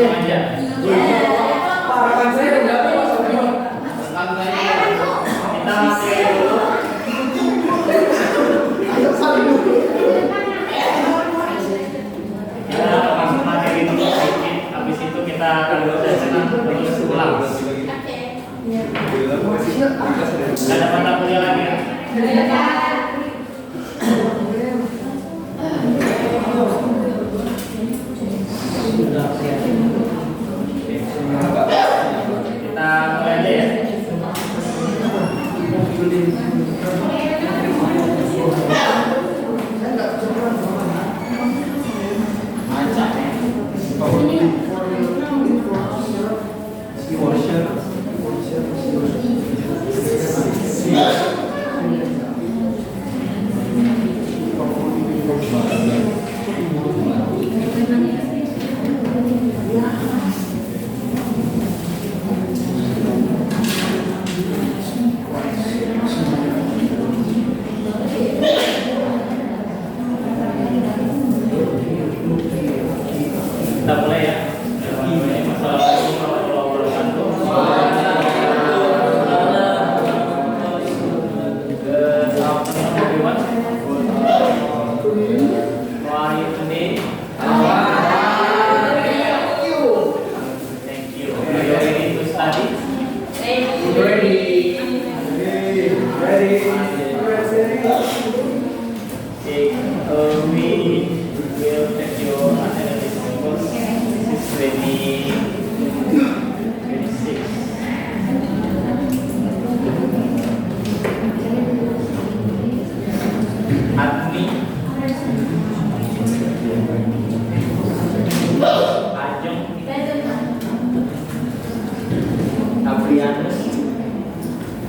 langsung aja. Parakan saya udah Kita masih dulu. Kita langsung materi dulu sedikit. Habis itu kita akan terus ulang. Gak ada mata kuliah lagi ya? Kita mulai aja ya. Kita mulai ya.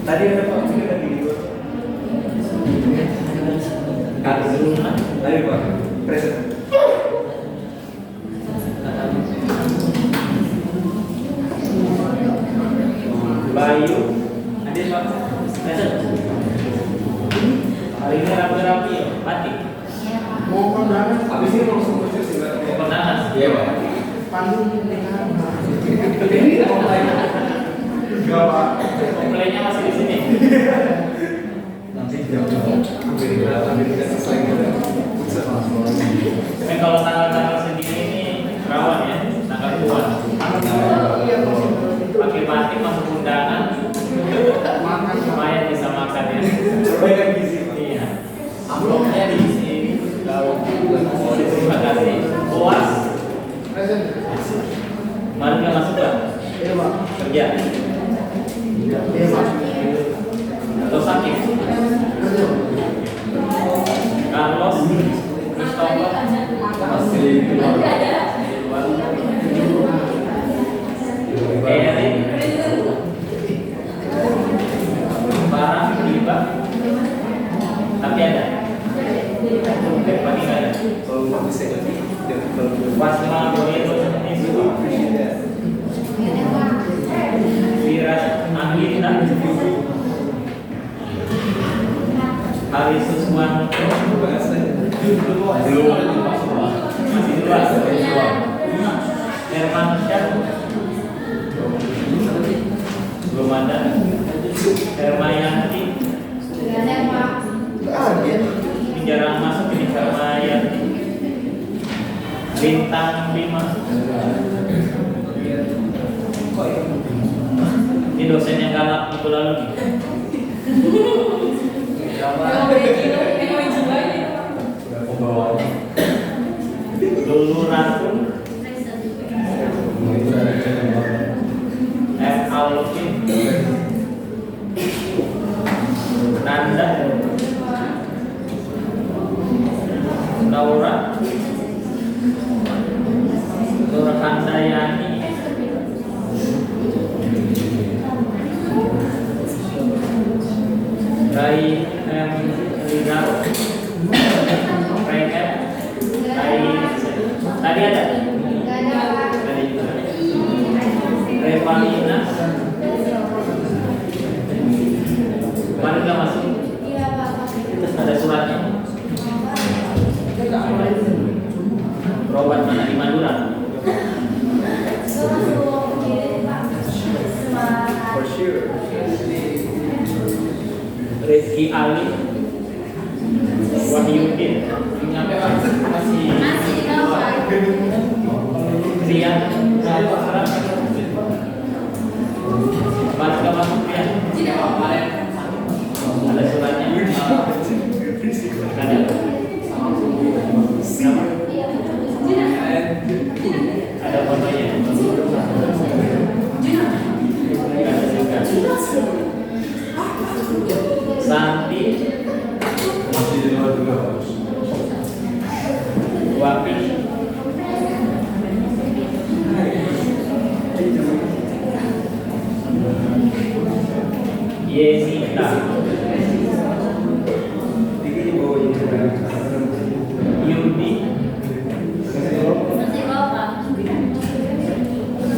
Tadi ada Pak, ini ada video. Tadi Pak, present. Bayu, ada Pak, present. Hari ini rapi-rapi ya, batik. Mau kondangan, habis ini langsung kerja sih. Mau kondangan? Iya Pak. Panggung pernikahan. Ini online. Enggak Pak. Komplainnya masih di sini. Nanti Amerika selesai gitu. Tapi kalau tanggal-tanggal sendiri ini rawan ya, tanggal tua. Pakai batik masuk undangan, lumayan bisa makan ya. Banyak gizi. Iya. Amplopnya diisi. Kalau mau terima kasih, puas. Kemarin nggak masuk Pak? Iya Pak. Kerja. Iya Pak. Atau sakit? Carlos, Christopher, masih di luar. Erik, Barang, Iba, tapi ada. Pagi nggak ada. Kalau nggak bisa jadi, Pas malam itu Viras Anggita, Hari Suswan belum masih dua. Herman Syah belum ada. Hermayanti ini jarang masuk ini Hermayanti. Bintang 5 ini dosen yang galak minggu lalu nih. Lulu Ratu, F. Alvin, Nanda, Laura, Laura Handayani, Rai M. Linar, Rai M. Tadi ada? Tadi juga. Revalina. Kemarin nggak masuk? Terus ada suratnya. Berobat mana di Madura? Si Ali Wahyudin nyampe masih Masih di bawah. Rian Mas masuk ya ada suratnya ada ada fotonya Santi Masih di luar juga. Wapi Yesita Yudi Masih di bawah.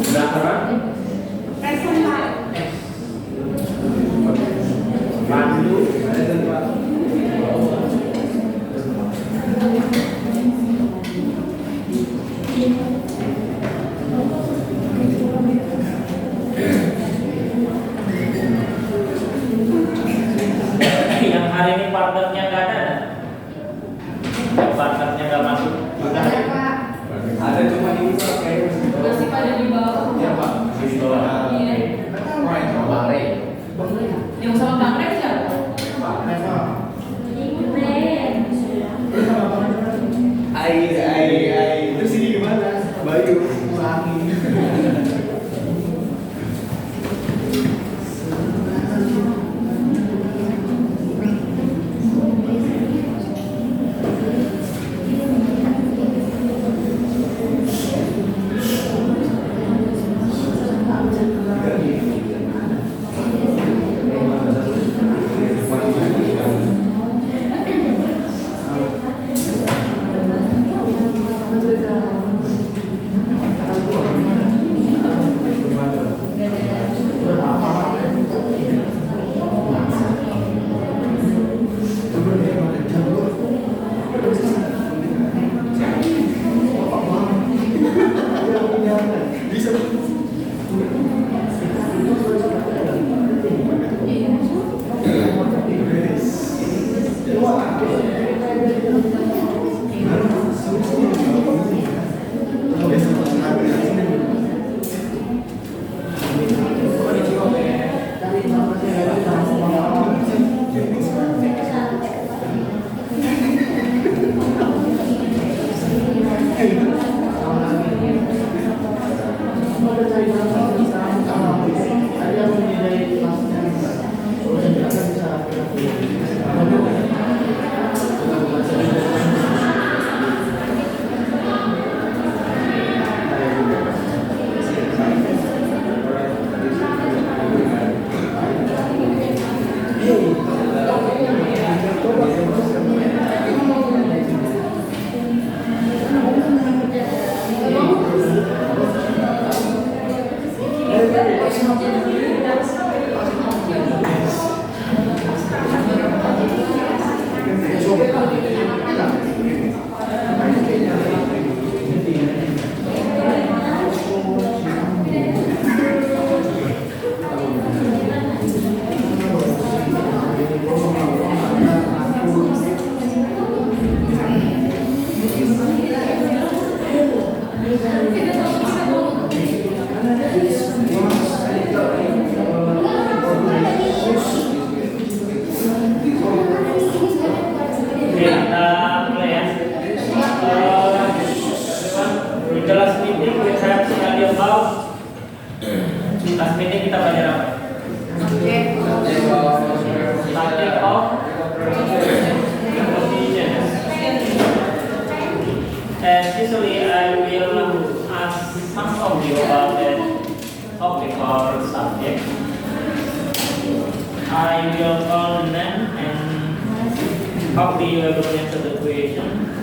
Zahra Pandu yang hari ini partnernya nggak ada. Yang partnernya nggak masuk juga. Ada cuma ini Pak, kayak Masih pada di bawah. ya Pak. Di bawah. Iya. Yang sama Bang Rey siapa? Terus ini gimana? Bayu, Wangi. Last meeting kita belajar apa? Subject of prepositions. And usually I will ask some of you about that topic or subject. I will call them and copy you will answer the question.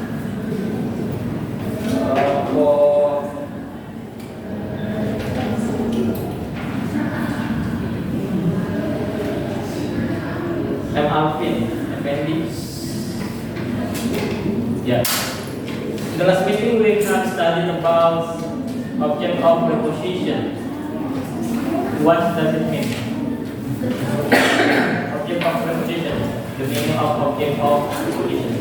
I'm Alvin, Effendi. Yeah. In the last meeting we have studied about object of preposition. What does it mean? Object of preposition. The meaning of object of preposition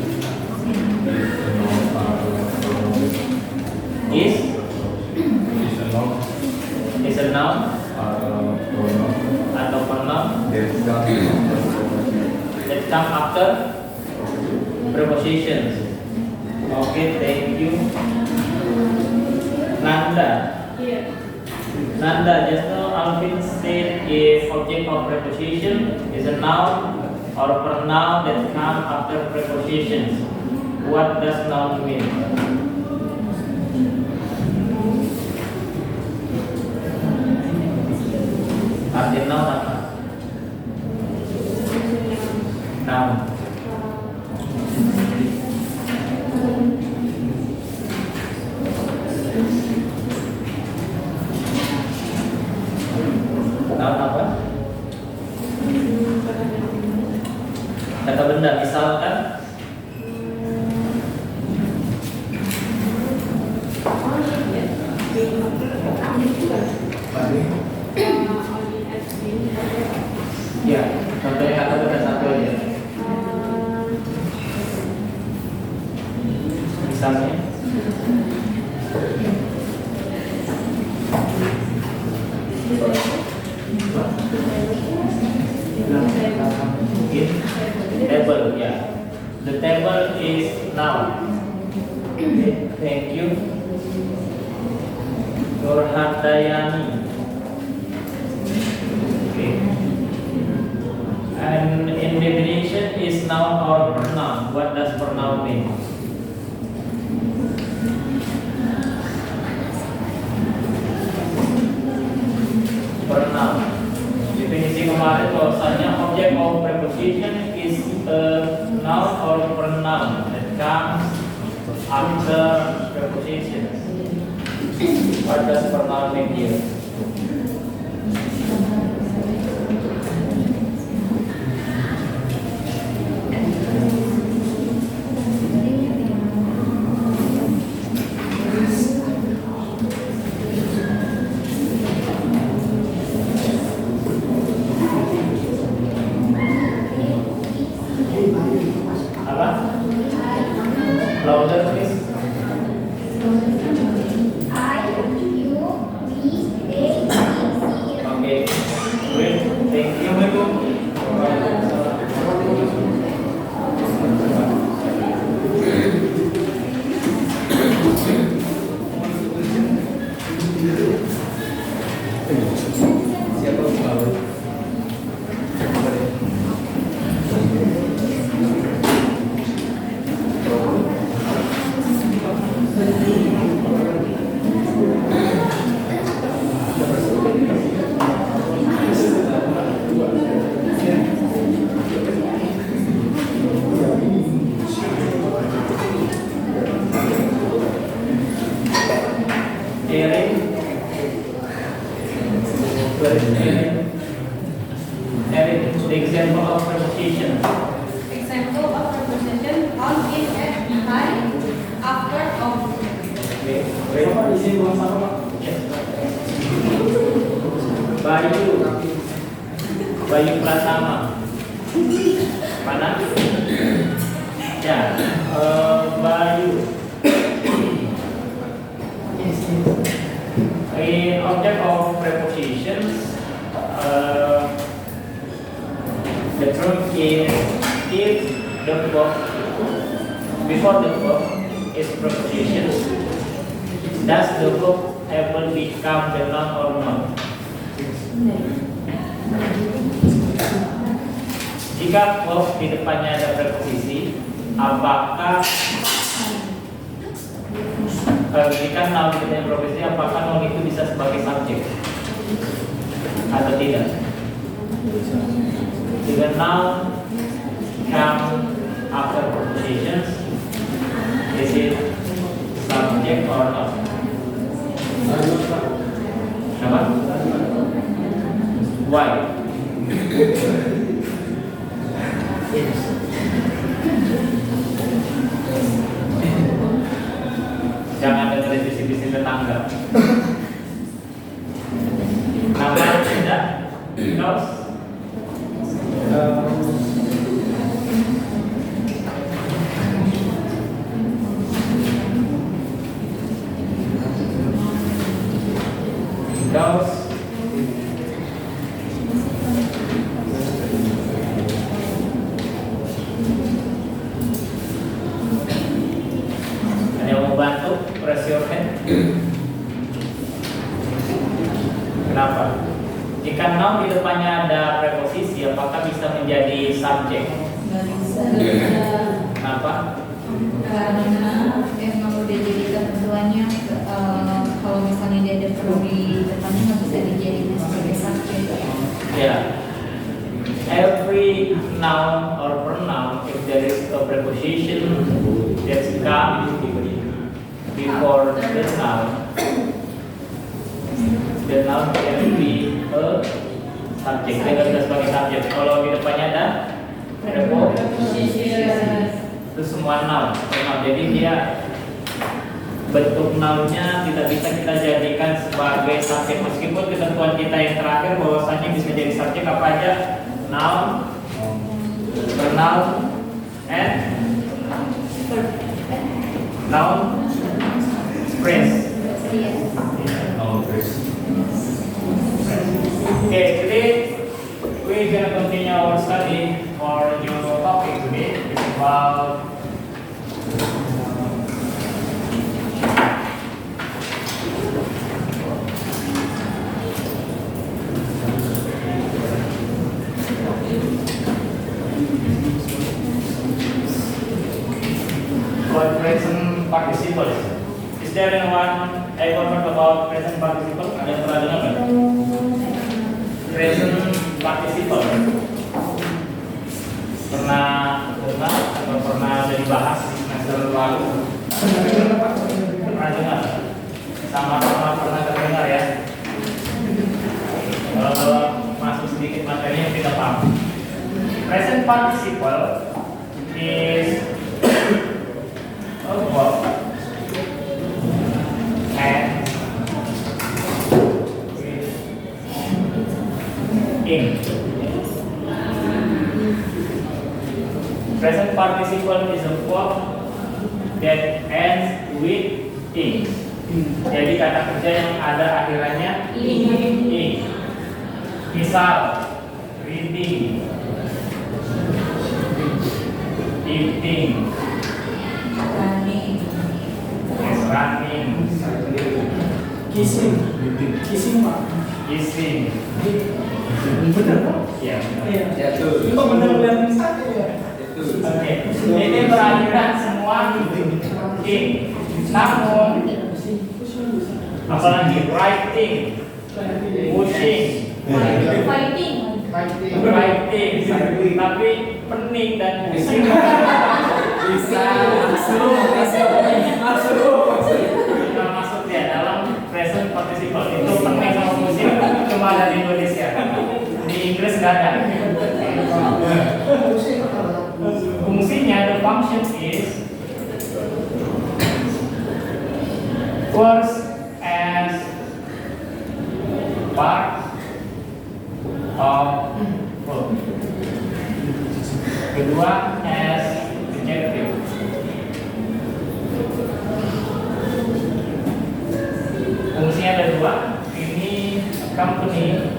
is a noun atau pronoun that come after prepositions. Okay, thank you. Nanda. Nanda, just now Alvin said if object of preposition is a noun or pronoun that come after prepositions. What does noun mean? Arti noun apa? Noun. Noun apa? Kata benda, misalkan ya, contohnya kata benda satu aja. Misalnya table, ya. The table is noun. Okay, thank you. Nurhandayani. Okay. And in definition is noun or pronoun. What does pronoun mean? Pronoun. Definisi kemarin bahwasanya object of preposition is a noun or pronoun that comes after prepositions. What does pronoun mean here? Apa? Louder please. Okay. Great. Thank you. Siapa tahu? Erin. Erin, the example of preposition. Example of preposition on is at behind, after, of. Okay. Great. Bayu. Bayu Pratama. Mana? Ya, Bayu. In object of prepositions, the term is if the verb before the verb is prepositions, does the verb ever become the noun or not? Jika verb di depannya ada preposisi, apakah jika noun di depannya preposisi, apakah noun itu bisa sebagai subjek atau tidak? Jika noun come after prepositions, is it subject or not? Kenapa? Why? Jangan dengerin bisik-bisik tetangga. Kenapa tidak? Because Those. Ada yang mau bantu? Raise your hand. Kenapa? Jika noun di depannya ada preposisi, apakah bisa menjadi subjek? Nggak bisa. Kenapa? Karena emang udah jadi ketentuannya kalau misalnya dia ada verb di depannya nggak bisa dijadikan sebagai subjek. Ya. Every noun or pronoun, if there is a preposition that comes before the noun can be a subject. Dia nggak bisa sebagai subjek. Kalau di depannya ada preposition, itu semua noun. Jadi dia bentuk nounnya tidak bisa kita jadikan sebagai subjek, meskipun ketentuan kita yang terakhir bahwasanya bisa jadi subjek apa aja, noun, pronoun, and noun phrase. Okay, today we're gonna continue our study for new topic today. It's about present participles. Is there anyone ever heard about present participle? Ada yang pernah dengar nggak? Present participle. Pernah dengar atau pernah ada dibahas di semester lalu? Pernah dengar? Sama-sama pernah terdengar ya? Kalau masuk sedikit materinya kita paham. Present participle is a verb and ing. Present participle is a verb that ends with ing. Jadi kata kerja yang ada akhirannya ing. Misal reading, eating, running, Kissing. Kissing Pak. kissing. Bener Pak? Ya. Jatuh. Itu bener lihat satu ya. Oke. Ini berakhiran semua ing. Namun apalagi writing, pushing, Fighting. writing, tapi pening dan pusing. Bisa. Masuk ya dalam present participle. Itu pening sama pusing cuma ada di Indonesia. Di Inggris nggak ada. Fungsinya, the function is first as part of verb. Kedua as adjective. Fungsinya ada dua. Ini company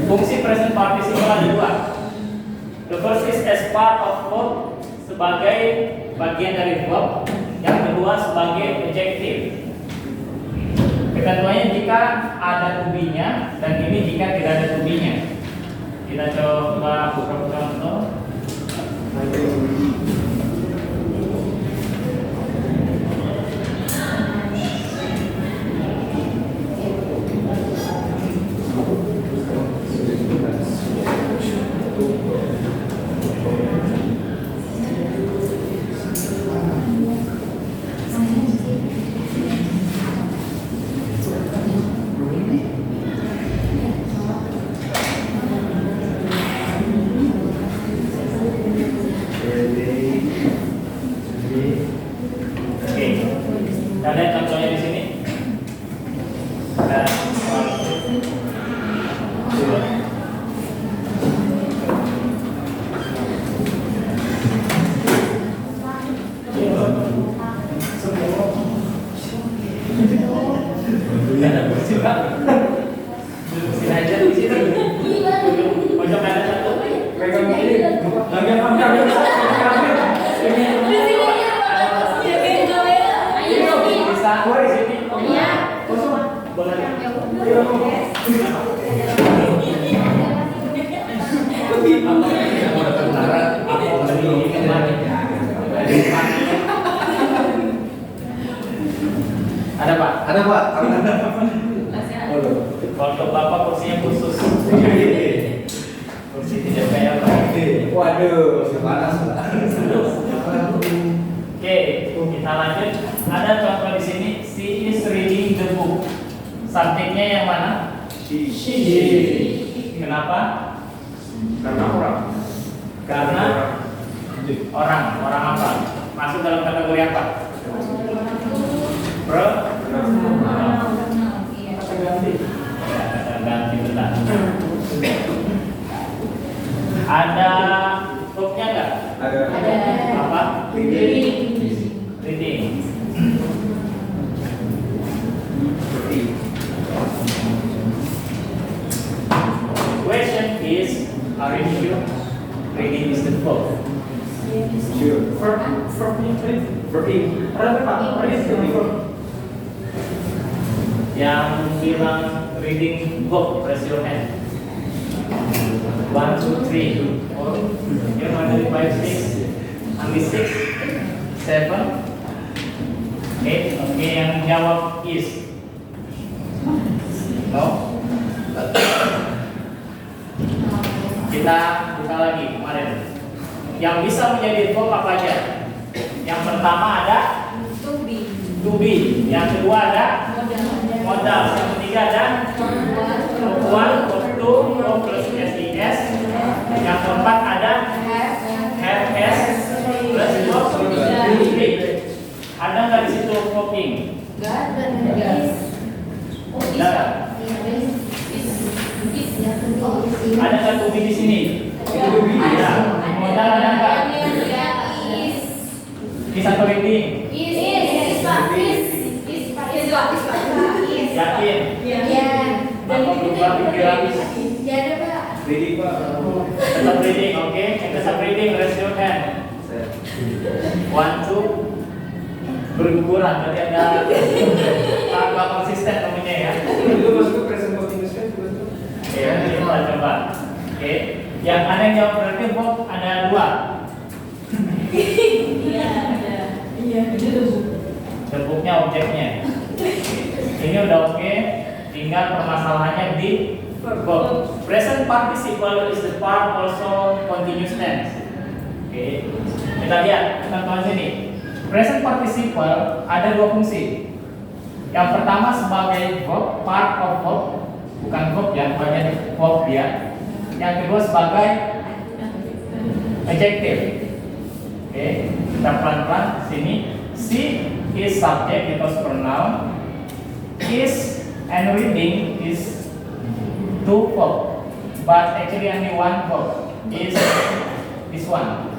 fungsi present participle ada dua. The first is as part of verb, sebagai bagian dari verb. Yang kedua sebagai adjective. Ketentuannya jika ada to be-nya dan ini jika tidak ada to be-nya. Kita coba buka contoh. Kita lihat contohnya di sini. Dan Sini aja di situ. Pojok kanan satu. Pegang ini. Lagi ambil. Bisa di sini. Boleh. Ada Pak? Ada Pak. Kalau Bapak kursinya khusus. Kursi tidak kayak Pak. Waduh, panas lah. Oke, kita lanjut. Ada contoh di sini. She is reading the book. Subjeknya yang mana? She. Kenapa? Karena orang. Karena orang apa? Masuk dalam kategori apa? Ganti bentar. Ada verb-nya nggak? Ada. Apa? Reading. Question is, are you sure? Reading is the verb. Sure. Yang bilang reading book, raise your hand. 1, 2, 3. Oh, yang mana 5, 6, only 6, 7, 8. Oke, yang jawab is. No. Kita buka lagi kemarin. Yang bisa menjadi verb apa aja? Yang pertama ada to be. Yang kedua ada modal. Yang ketiga ada perempuan, to, plus SES. Yang keempat ada have, has, plus be. Ada nggak di situ verbing? Ada nggak to be di sini? Ada. Modal ada nggak? Bisa reading. Yakin? Apa berubah pikiran? Reading Pak. Tetap reading, oke? Yang tetap reading, raise your hand. 1, 2. Berguguran, berarti ada apa konsisten namanya ya? Itu masuk ke present continuous kan juga tuh. Ya, kita coba. Oke, yang ada yang jawab berarti Bob ada 2. Bentuknya objeknya. Ini udah oke. Tinggal permasalahannya di verb. Present participle is the part also continuous tense. Oke, kita lihat contoh sini. Present participle ada 2 fungsi. Yang pertama sebagai verb, part of verb, bukan verb ya, banyak verb ya. Yang kedua sebagai adjective. Oke, kita pelan-pelan sini. She is subject because pronoun. Is and reading is 2 verb, but actually only 1 verb is this one.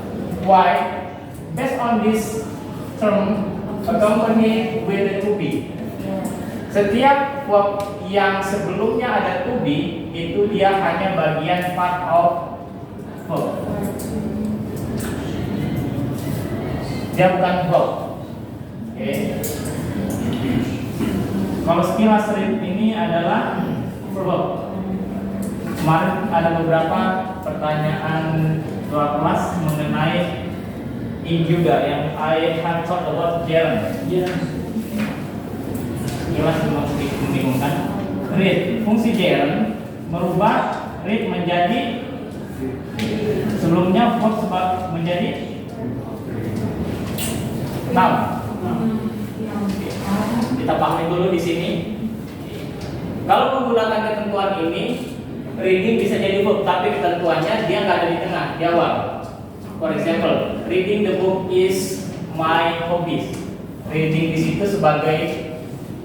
Why? Based on this term accompanied with the to be. Setiap verb yang sebelumnya ada to be itu dia hanya bagian part of verb. Dia bukan verb. Oke. Kalau sekilas read ini adalah verb. Kemarin ada beberapa pertanyaan ketua kelas mengenai in juga yang I have thought about gerund. Jelas memang sedikit membingungkan. Read, fungsi gerund merubah read menjadi sebelumnya verb menjadi noun. Kita pahami dulu di sini. Kalau menggunakan ketentuan ini, reading bisa jadi verb, tapi ketentuannya dia nggak ada di tengah, di awal. For example, reading the book is my hobby. reading di situ sebagai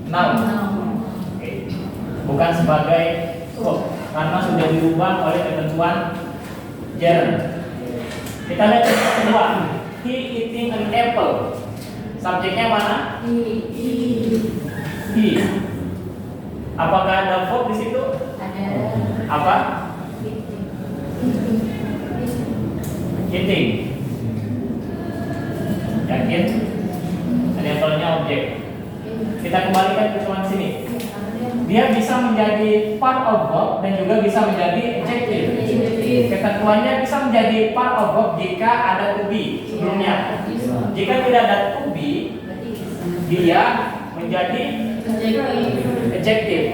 noun. Oke. Bukan sebagai verb karena sudah dirubah oleh ketentuan gerund. Kita lihat yang kedua. He eating an apple. Subjeknya mana? He. Apakah ada verb di situ? Ada. Apa? Eating. Yakin? Ada apple-nya objek. Kita kembalikan ke tuan sini. Dia bisa menjadi part of verb dan juga bisa menjadi adjective. Ketentuannya bisa menjadi part of verb jika ada to be sebelumnya. Jika tidak ada to be, dia menjadi adjective.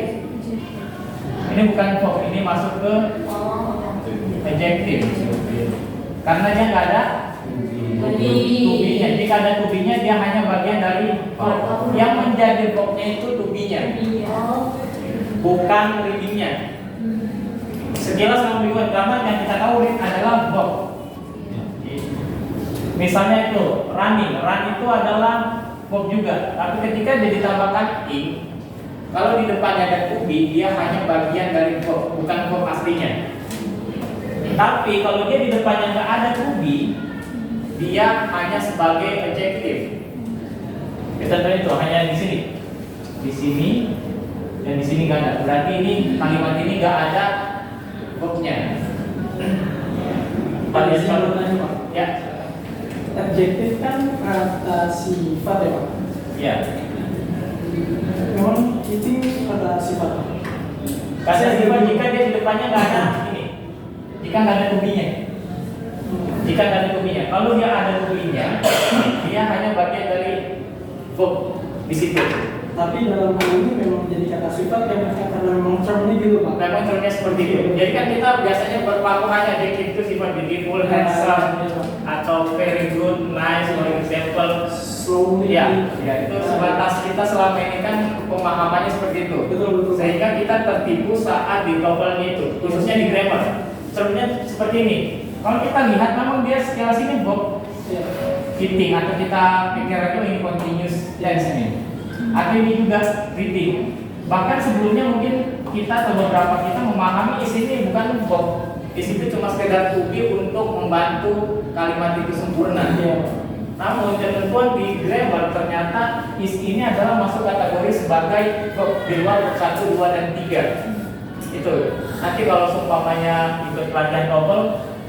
Ini bukan verb, ini masuk ke adjective. Karena dia nggak ada to be-nya. Jika ada to be-nya, dia hanya bagian dari verb. Yang menjadi verb-nya itu to be-nya, bukan reading-nya. Sekilas memberikan gambar yang kita tahu adalah verb. Misalnya itu running, run itu adalah verb juga. Tapi ketika dia ditambahkan ing, kalau di depannya ada to be, dia hanya bagian dari verb, bukan verb aslinya. Tapi kalau dia di depannya nggak ada to be, dia hanya sebagai adjective. Kita tahu itu hanya di sini, dan di sini nggak ada. Berarti ini kalimat ini nggak ada verbnya. Pada Pak. ya, Adjektif kan kata sifat ya Pak. ya. Memang itu kata sifat. Kata sifat jika dia di depannya nggak ada ini, jika nggak ada to be-nya. Jika nggak ada to be-nya, kalau dia ada to be-nya, dia hanya bagian dari verb di situ. Tapi dalam hal ini memang jadi kata sifat yang karena memang termnya gitu Pak. Memang contohnya seperti itu. Jadi kan kita biasanya berpaku hanya adjektif itu sifat beautiful, handsome, atau very good, nice, for example. Slowly. Ya, itu sebatas kita selama ini kan pemahamannya seperti itu. Betul. Sehingga kita tertipu saat di TOEFL itu, khususnya di grammar. Termnya seperti ini. Kalau kita lihat memang dia sekilas ini verb eating, atau kita pikir itu ini continuous tense ini. Atau ini juga reading. Bahkan sebelumnya mungkin kita atau beberapa kita memahami isi ini bukan verb. Isi itu cuma sekedar to be untuk membantu kalimat itu sempurna. Namun ketentuan di grammar ternyata is ini adalah masuk kategori sebagai verb di luar verb 1, 2, dan 3. Itu. Nanti kalau seumpamanya ikut pelatihan TOEFL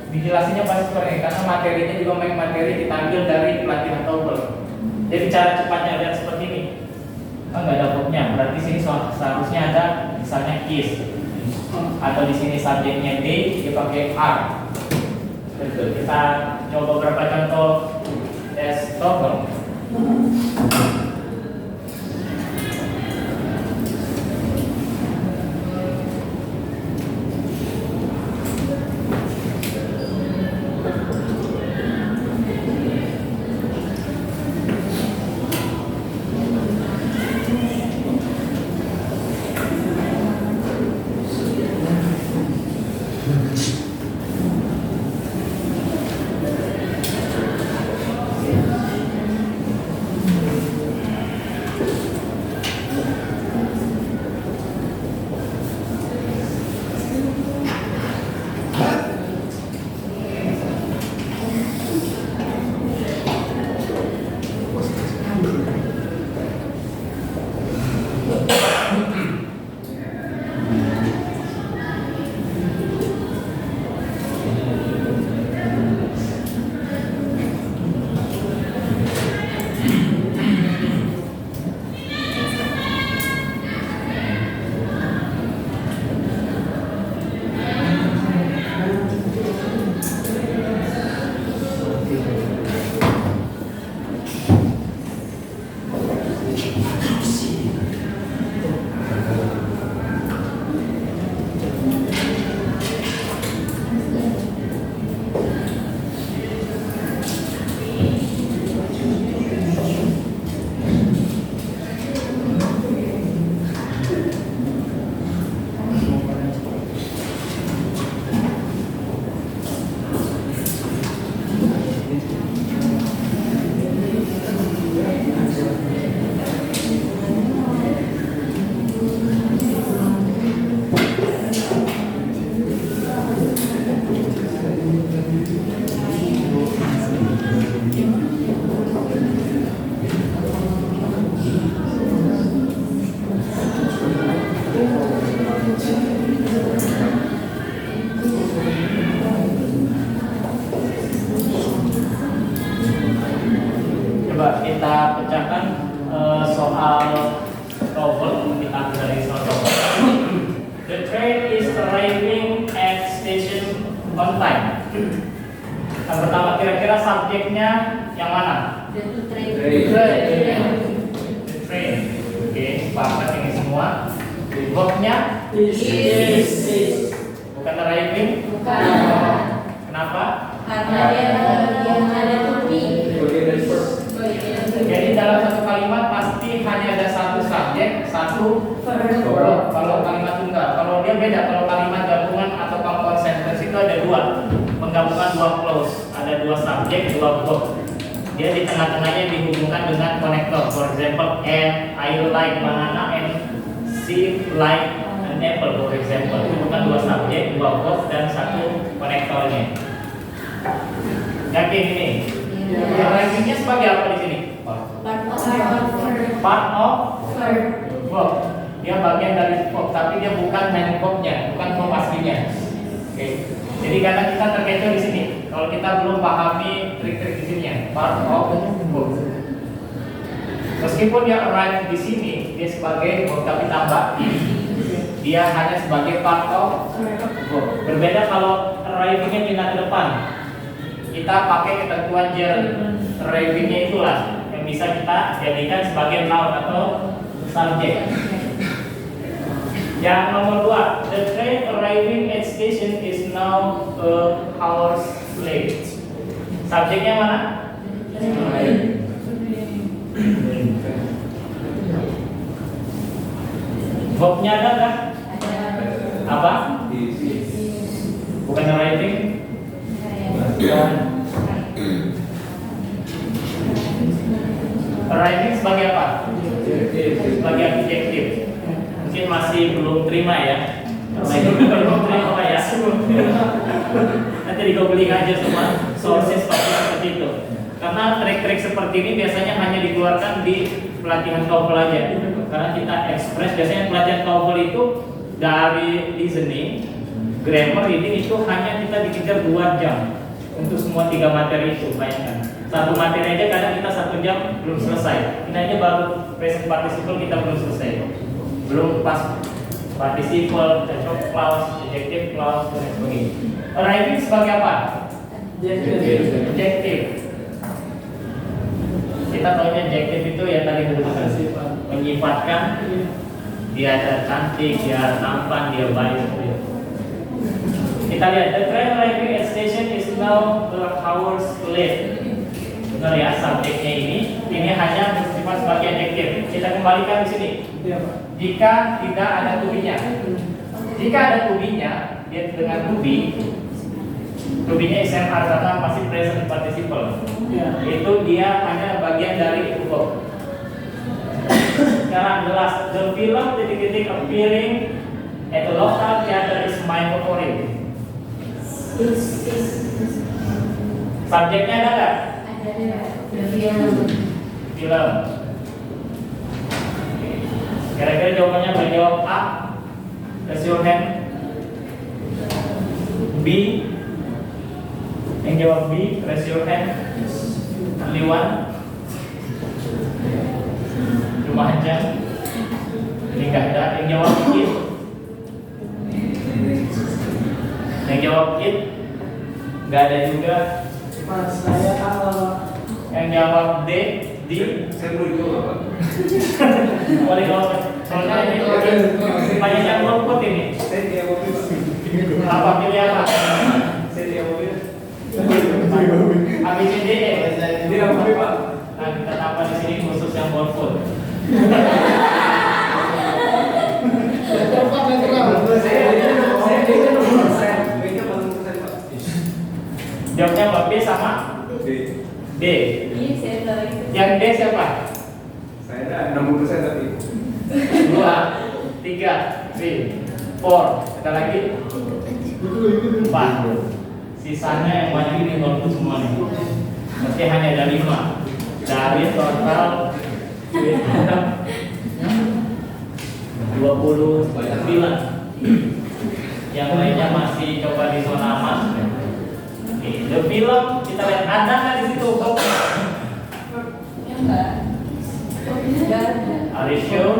dijelasinnya pasti seperti ini karena materinya juga materi diambil dari pelatihan TOEFL. Jadi cara cepatnya lihat seperti ini. Oh, nggak ada verbnya, berarti sini seharusnya ada misalnya is, atau di sini subjeknya be dipakai are. Betul. Kita coba beberapa contoh tes TOEFL. pecahkan soal TOEFL. Kita ambil dari soal TOEFL. The train is arriving at station on time. Yang pertama, kira-kira subjeknya yang mana? The train. The train. Oke, sepakat ini semua. Verbnya Is. bukan arriving. Bukan. Kenapa? Karena dia ada to be. Bagian dari first. Jadi dalam satu kalimat pasti hanya ada satu subjek, satu verb. Kalau kalimat tunggal, kalau dia beda. Kalau kalimat gabungan atau compound sentence itu ada dua, penggabungan dua clause, ada dua subjek, dua verb. Dia di tengah-tengahnya dihubungkan dengan konektor. For example, and I like banana and she like an apple. For example, itu bukan dua subjek, dua verb dan satu konektornya. Yakin ini? Arriving-nya sebagai apa di sini? Part of verb. Dia bagian dari verb, tapi dia bukan main verbnya, bukan verb aslinya. Oke. Jadi karena kita terkecoh di sini, kalau kita belum pahami trik-trik di sini ya, part of verb. Meskipun dia arrive di sini, dia sebagai verb, tapi tambah dia hanya sebagai part of verb. Berbeda kalau arriving-nya pindah ke depan. Kita pakai ketentuan gerund. Arriving-nya itulah yang bisa kita jadikan sebagai noun atau subjek. Yang nomor 2, the train arriving at station is now hours late. Subjeknya mana? Verbnya ada nggak? Apa? Bukan arriving? Arriving sebagai apa? Sebagai adjektif. Mungkin masih belum terima ya. Belum terima ya. Nanti di googling aja semua sources pasti seperti itu. Karena trik-trik seperti ini biasanya hanya dikeluarkan di pelatihan TOEFL aja. Karena kita express biasanya pelatihan TOEFL itu dari listening, grammar, reading itu hanya kita dikejar 2 jam untuk semua 3 materi itu. Bayangkan, satu materi aja kadang kita 1 jam belum selesai. Ini aja baru present participle kita belum selesai, belum pas participle, contoh clause, adjective clause dan sebagainya. Arriving sebagai apa? Adjective. Kita tahunya adjective itu ya tadi menyifatkan dia cantik, dia tampan, dia baik. Kita lihat, the train arriving at station is now hours late. Benar ya, subjeknya ini hanya bersifat sebagai adjektif. Kita kembalikan di sini. Jika tidak ada to be-nya. Jika ada to be-nya, dia dengan to be-nya SMR karena masih present participle. Itu dia hanya bagian dari verb. Sekarang jelas, the film titik-titik appearing at the local theater is my favorite. Subjeknya ada nggak? Film. Kira-kira jawabannya berjawab A. Raise your hand. B. Yang jawab B, raise your hand. Only one. Cuma aja. Ini nggak ada. Yang jawab it. Yang jawab it nggak ada juga. Mas, saya Yang jawab D, D. Saya mau jawab apa? Boleh jawab. Soalnya ini banyak yang golput ini. Saya jawab apa? Apa pilih apa? Saya jawab apa? A, B, C, D, E. Dia apa Pak? Nah, kita tambah di sini khusus yang golput. Jawabnya Mbak B sama D. Yang D siapa? Saya ada 60% tapi 2, 3, 4. Kita lagi 4. Sisanya yang banyak ini golput semua nih. Berarti hanya ada 5 dari total 29. Yang lainnya masih coba di zona aman. The film kita lihat ada nggak di situ? Enggak. Are you sure?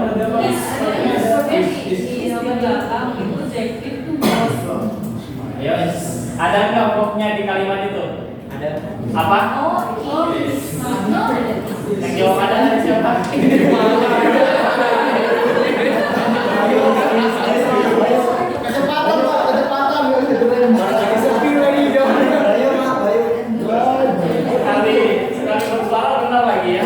Ayo, ada nggak verbnya di kalimat itu? Ada. Apa? Yang jawab ada siapa? Sekali bersuara benar lagi ya.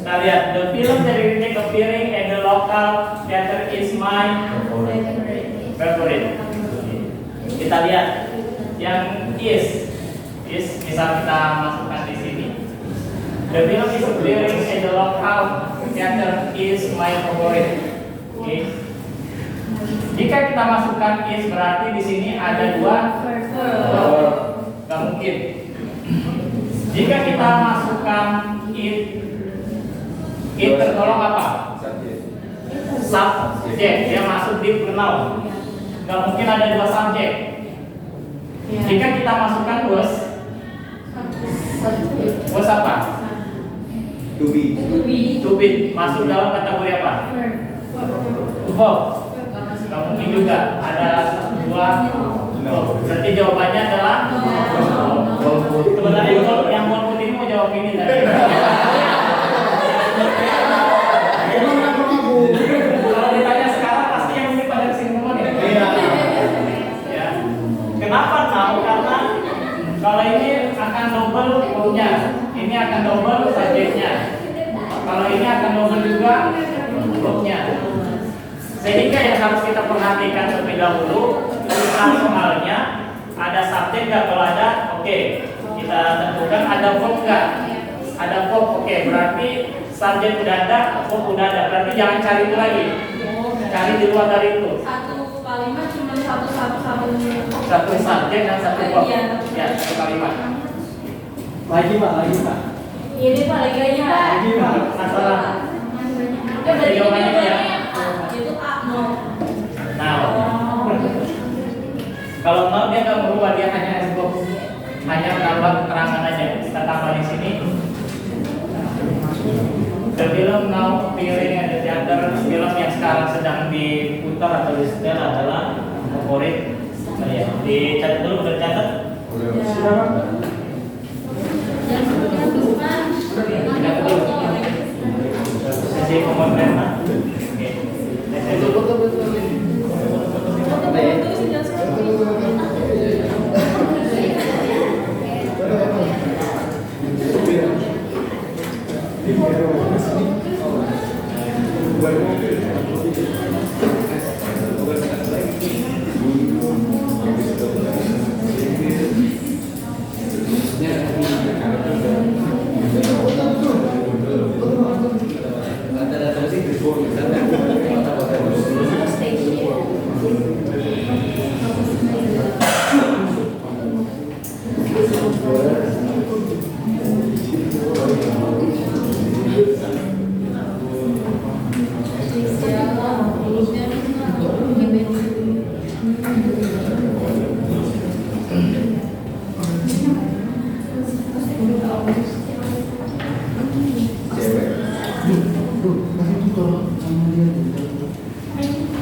Nah lihat, the film dari remake appearing at the local theater is my favorite. Kita lihat yang is misal kita masukkan di sini. The film is appearing at the local theater is my favorite. Oke. Jika kita masukkan is berarti di sini ada dua nggak mungkin. Jika kita masukkan it tertolong apa? Subjek, dia masuk di pronoun. Nggak mungkin ada dua subjek. Jika kita masukkan was apa? To be. Masuk dalam kategori apa? Verb. Nggak mungkin juga ada dua. Berarti jawabannya adalah sebenarnya yang golput ini mau jawab ini tadi. Kalau ditanya sekarang pasti yang ini pada kesini semua nih. Ya. Kenapa tahu? Karena kalau ini akan double verbnya, ini akan double subjeknya. Kalau ini akan double juga verbnya. Sehingga yang harus kita perhatikan terlebih dahulu tentang soalnya ada subjek nggak? Kalau ada, oke. Kita tentukan ada verb nggak? Ada verb, oke. Berarti subjek udah ada, verb udah ada. Berarti jangan cari itu lagi. Cari di luar dari itu. Satu kalimat cuma satu. Satu subjek dan satu verb. Ya, satu kalimat. Lagi Pak. Ini Pak, Lagi Pak. Masalah. Berarti Jawabannya ya. itu no. Nah, kalau no dia nggak berubah, dia hanya verb, hanya menambah keterangan aja. Kita tambah di sini. The film now appearing at the theater, film yang sekarang sedang diputar atau disetel adalah favorit saya. Dicatat dulu, udah catat? Catat dulu. Sesi pemotretan. Oke. Sesi dulu.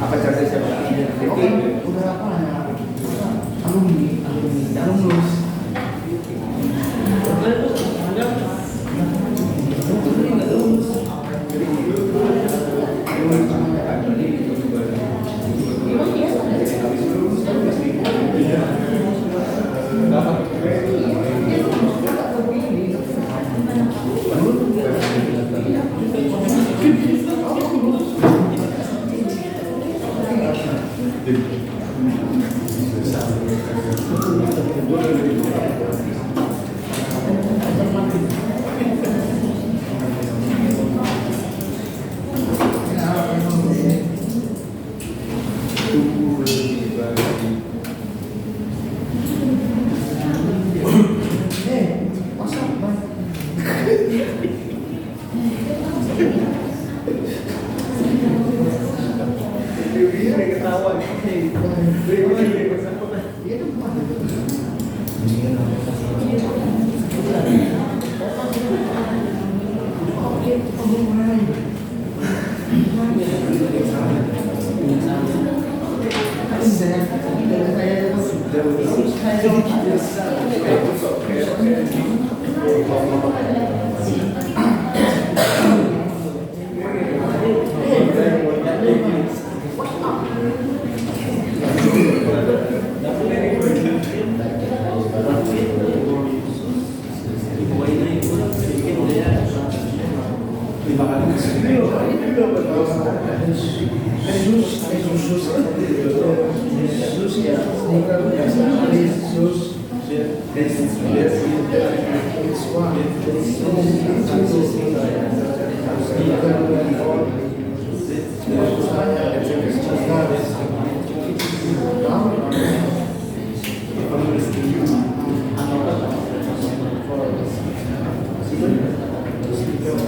Apa cara siapa? Udah apa ya? Alumni, alumnus.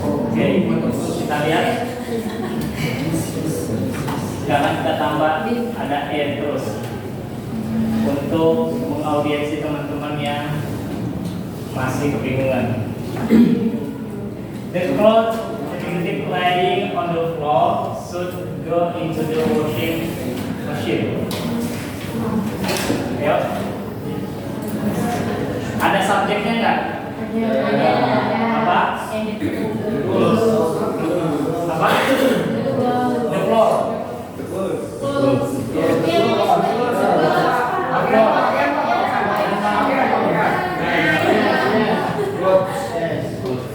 Oke, kita lihat. Sekarang kita tambah ada R terus untuk mengaudiensi teman-teman yang masih kebingungan. The clothes lying on the floor should go into the washing machine. Yuk. Ada subjeknya nggak? Apa? Apa? The floor.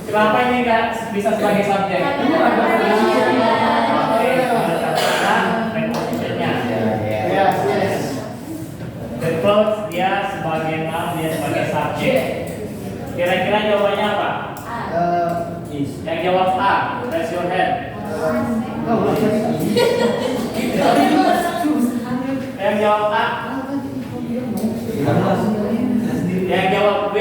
Kenapa ini nggak bisa sebagai subjek? The clothes dia sebagai noun, dia sebagai subjek. Kira-kira jawabannya apa? Yang jawab A, raise your hand. Yang jawab A. Yang jawab B.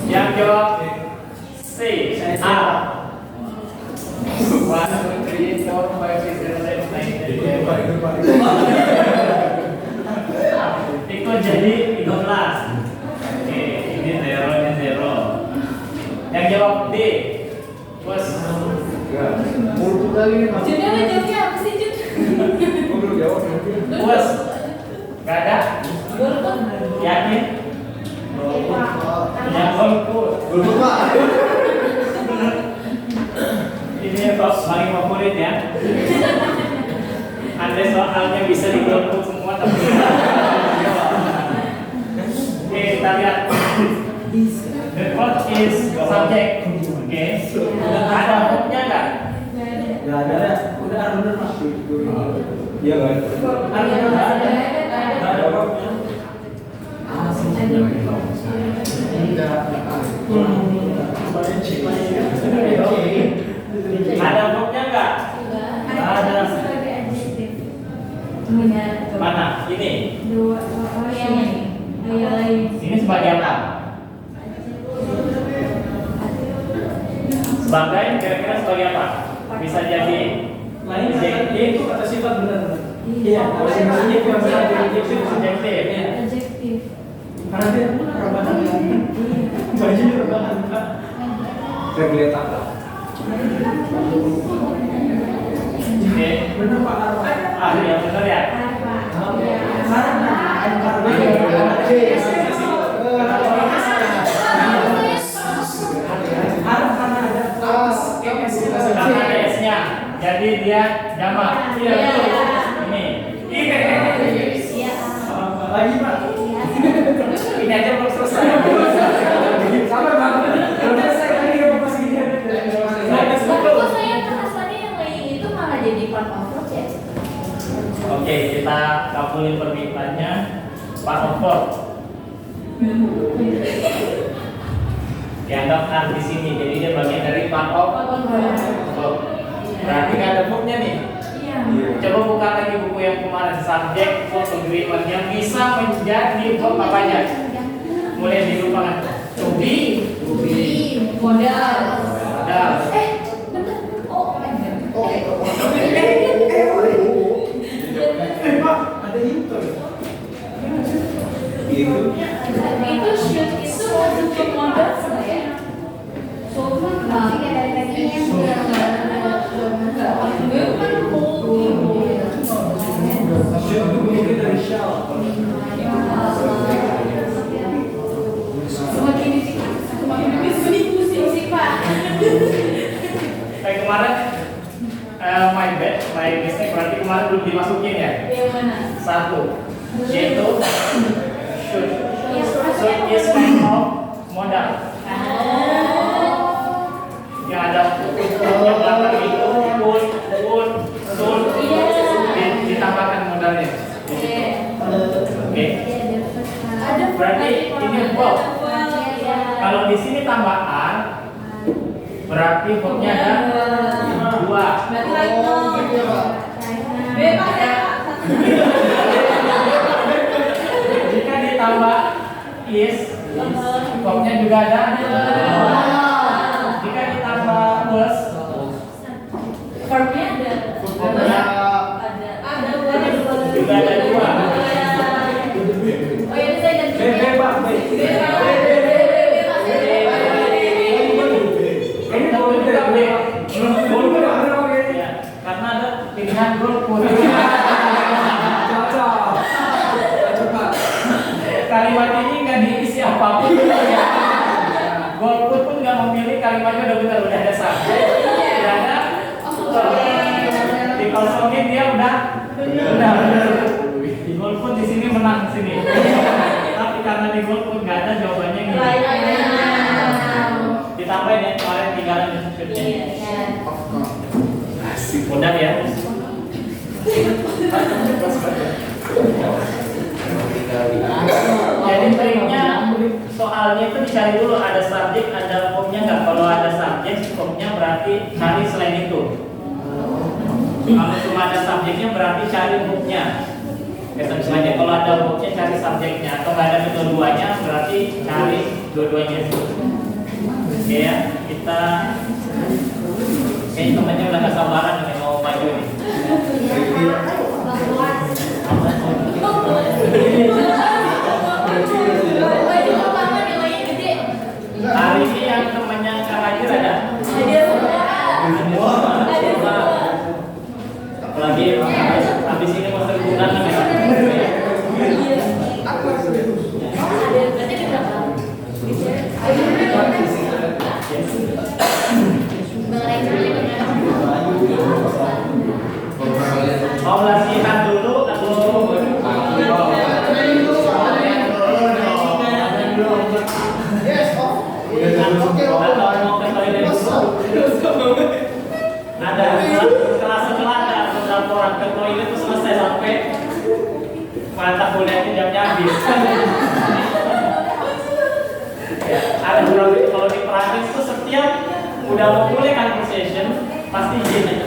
Yang jawab C, A. 1, 2, 3, 4, 5, 6, 7, 8, 9, 10. Itu jadi 13. Oke, ini 0, ini 0. Yang jawab D, bos. Bos, gak ada? Yakin? Yang golput. Ini yang paling favorit ya. Anda soalnya bisa digolput semua tapi oke, kita lihat. The cloth is subject. Oke. Ada verb-nya nggak? Nggak ada. Udah bener mas. Iya kan? Ada verb-nya. Ada verb-nya nggak? Ada. Mana? Ini. Ini sebagai apa? Sebagai kira-kira sebagai apa? Bisa jadi Lain itu kata sifat benar. Iya. Subjektif yang subjektif. subjektif. Adjektif. Karena dia rebahan. Bajunya rebahan. Regulator. Oke. Benar Pak Arfa. Ah, yang benar ya. Karena ada S-nya, jadi dia jamak. Iya, betul. Ini. Lagi Pak. Ini aja belum selesai. Sabar Bang. Belum selesai lagi ya Bapak segini. Kok saya kerasannya yang lain itu malah jadi part of project. Oke, kita kabulin permintaannya. Part of verb. Dianggap kan di sini, jadi dia bagian dari part of verb. Berarti nggak ada verb-nya nih. Iya. Coba buka lagi buku yang kemarin, subjek verb agreement yang bisa menjadi verb apa aja. Mulai dilupakan. To be, Modal. modal. Bentar. Oh, enggak. my bad, my mistake, berarti kemarin belum dimasukin ya. Yang mana? Satu, yaitu should. Should is kind of modal. Yang ada yang belakang itu would, should, ditambahkan modalnya. Oke. Berarti ini verb. Kalau di sini tambahan, berarti verbnya ada dua. Jika ditambah is, verbnya juga ada. Jika ditambah was, verbnya juga ada dua. Oh ya, saya ganti. Ini tahu juga B. Ya, karena ada pilihan golput. Kalimat ini nggak diisi apapun. Golput pun nggak memilih, kalimatnya udah benar, udah ada subjek, udah ada. Dikosongin dia udah. Di golput di sini menang sini. Tapi karena di golput nggak ada jawabannya gini. Ditambahin ya kemarin tinggalan di subjeknya. Mudah ya. Jadi triknya soalnya itu dicari dulu ada subjek, ada verbnya nggak. Kalau ada subjek, verbnya berarti cari selain itu. Kalau cuma ada subjeknya berarti cari verbnya. Misalnya kalau ada verbnya cari subjeknya, atau nggak ada kedua-duanya berarti cari dua-duanya. Oke ya, kita kayaknya temannya udah gak sabaran nih mau maju nih. Hari ini yang temannya Kak Hadir ada? Apalagi habis ini mau terbulan nih. Mau latihan dulu atau mau ke toilet dulu? Ada kelas setelah ada beberapa orang ke toilet itu selesai sampai mata kuliahnya jamnya habis. Ya, ada beberapa kalau di praktek itu setiap udah mau mulai conversation pasti izin aja.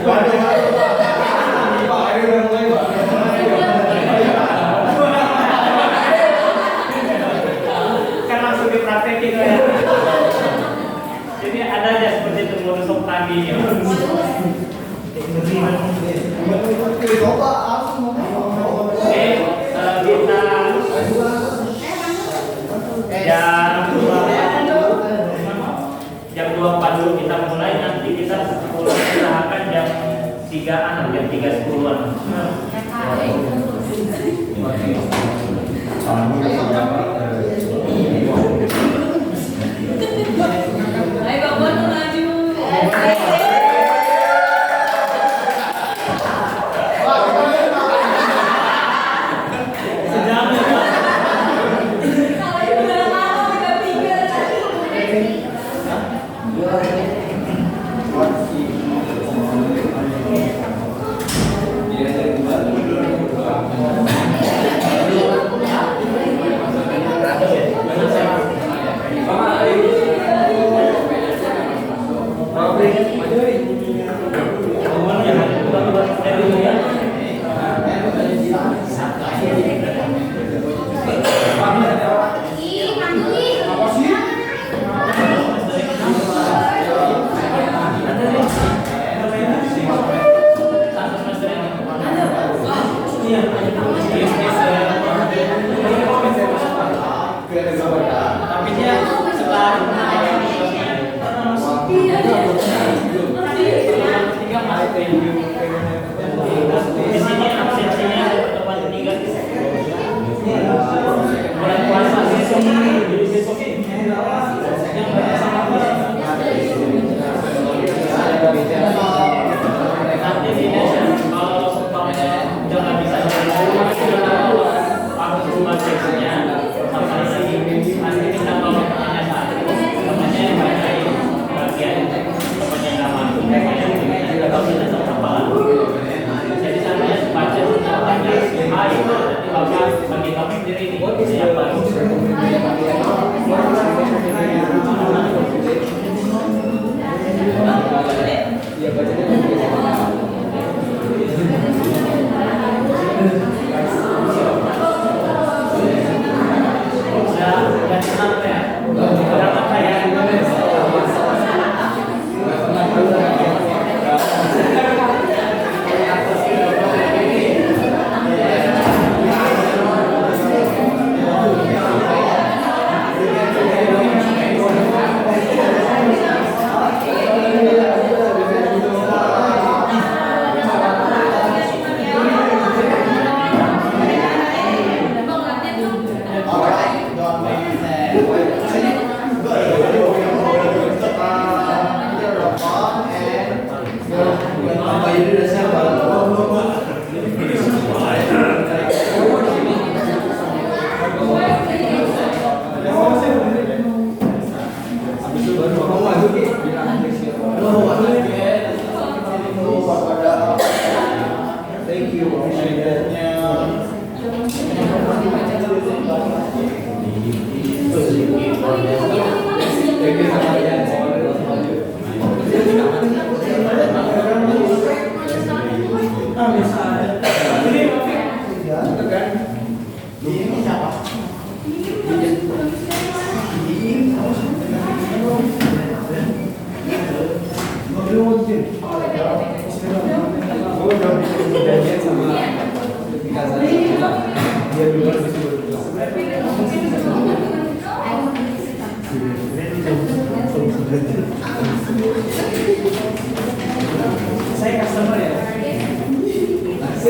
Kan langsung dipraktekin ya. Jadi ada aja seperti itu modus operandi. Oke, kita jam 2.40 kita mulai, nanti kita usahakan jam 3-an atau jam 3.10-an. Ayo Bang Bon maju. Benar,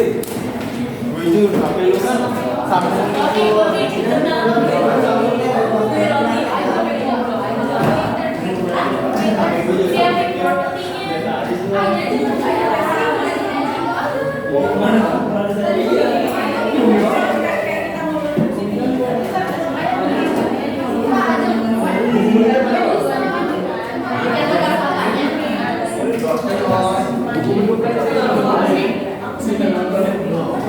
Jujur, tapi lu kan Samsung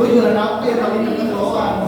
gue jualan apa ya tapi itu doang.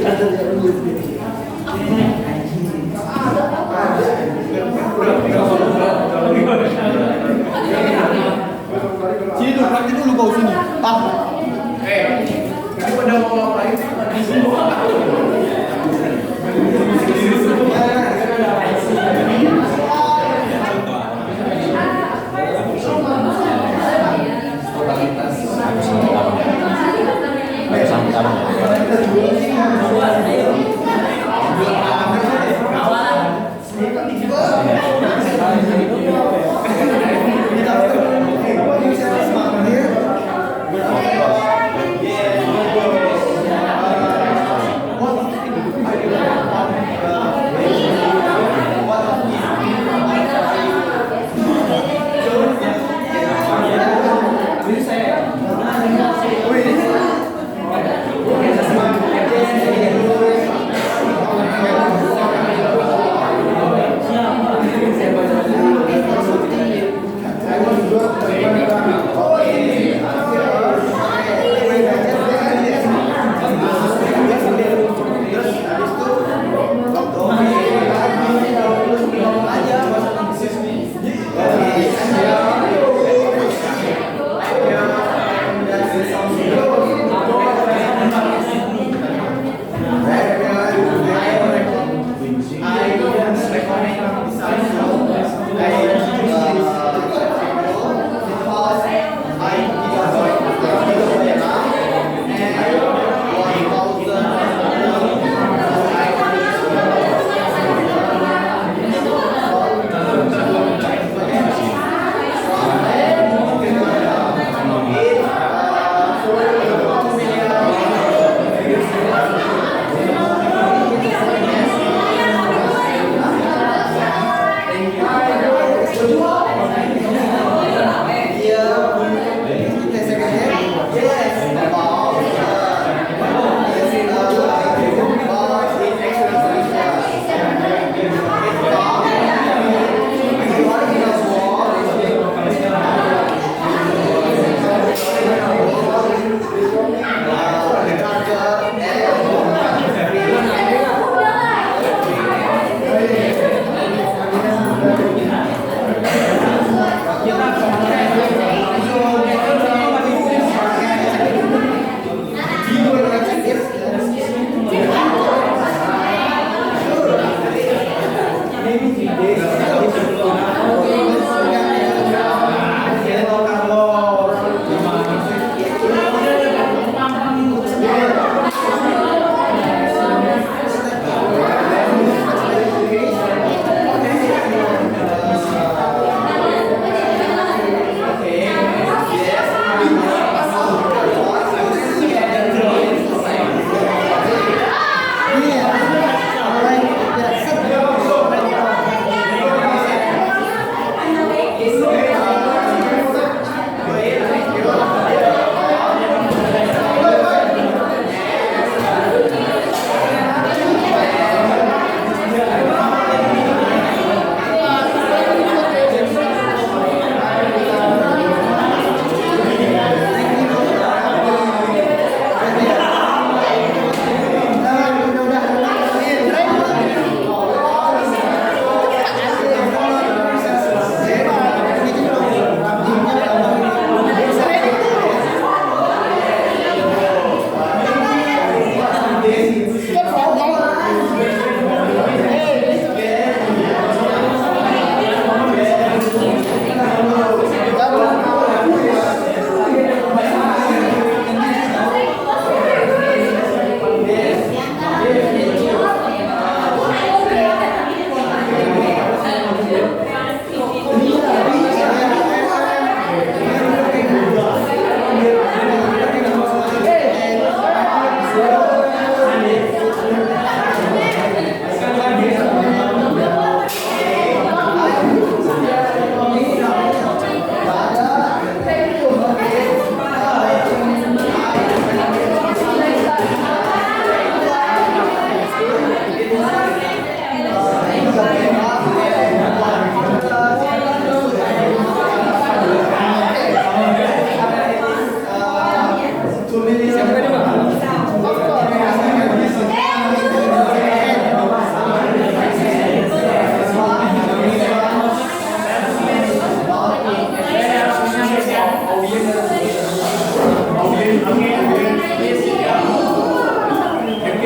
Sini dulu, praktik dulu kau sini. Pak. Daripada mau ngapain?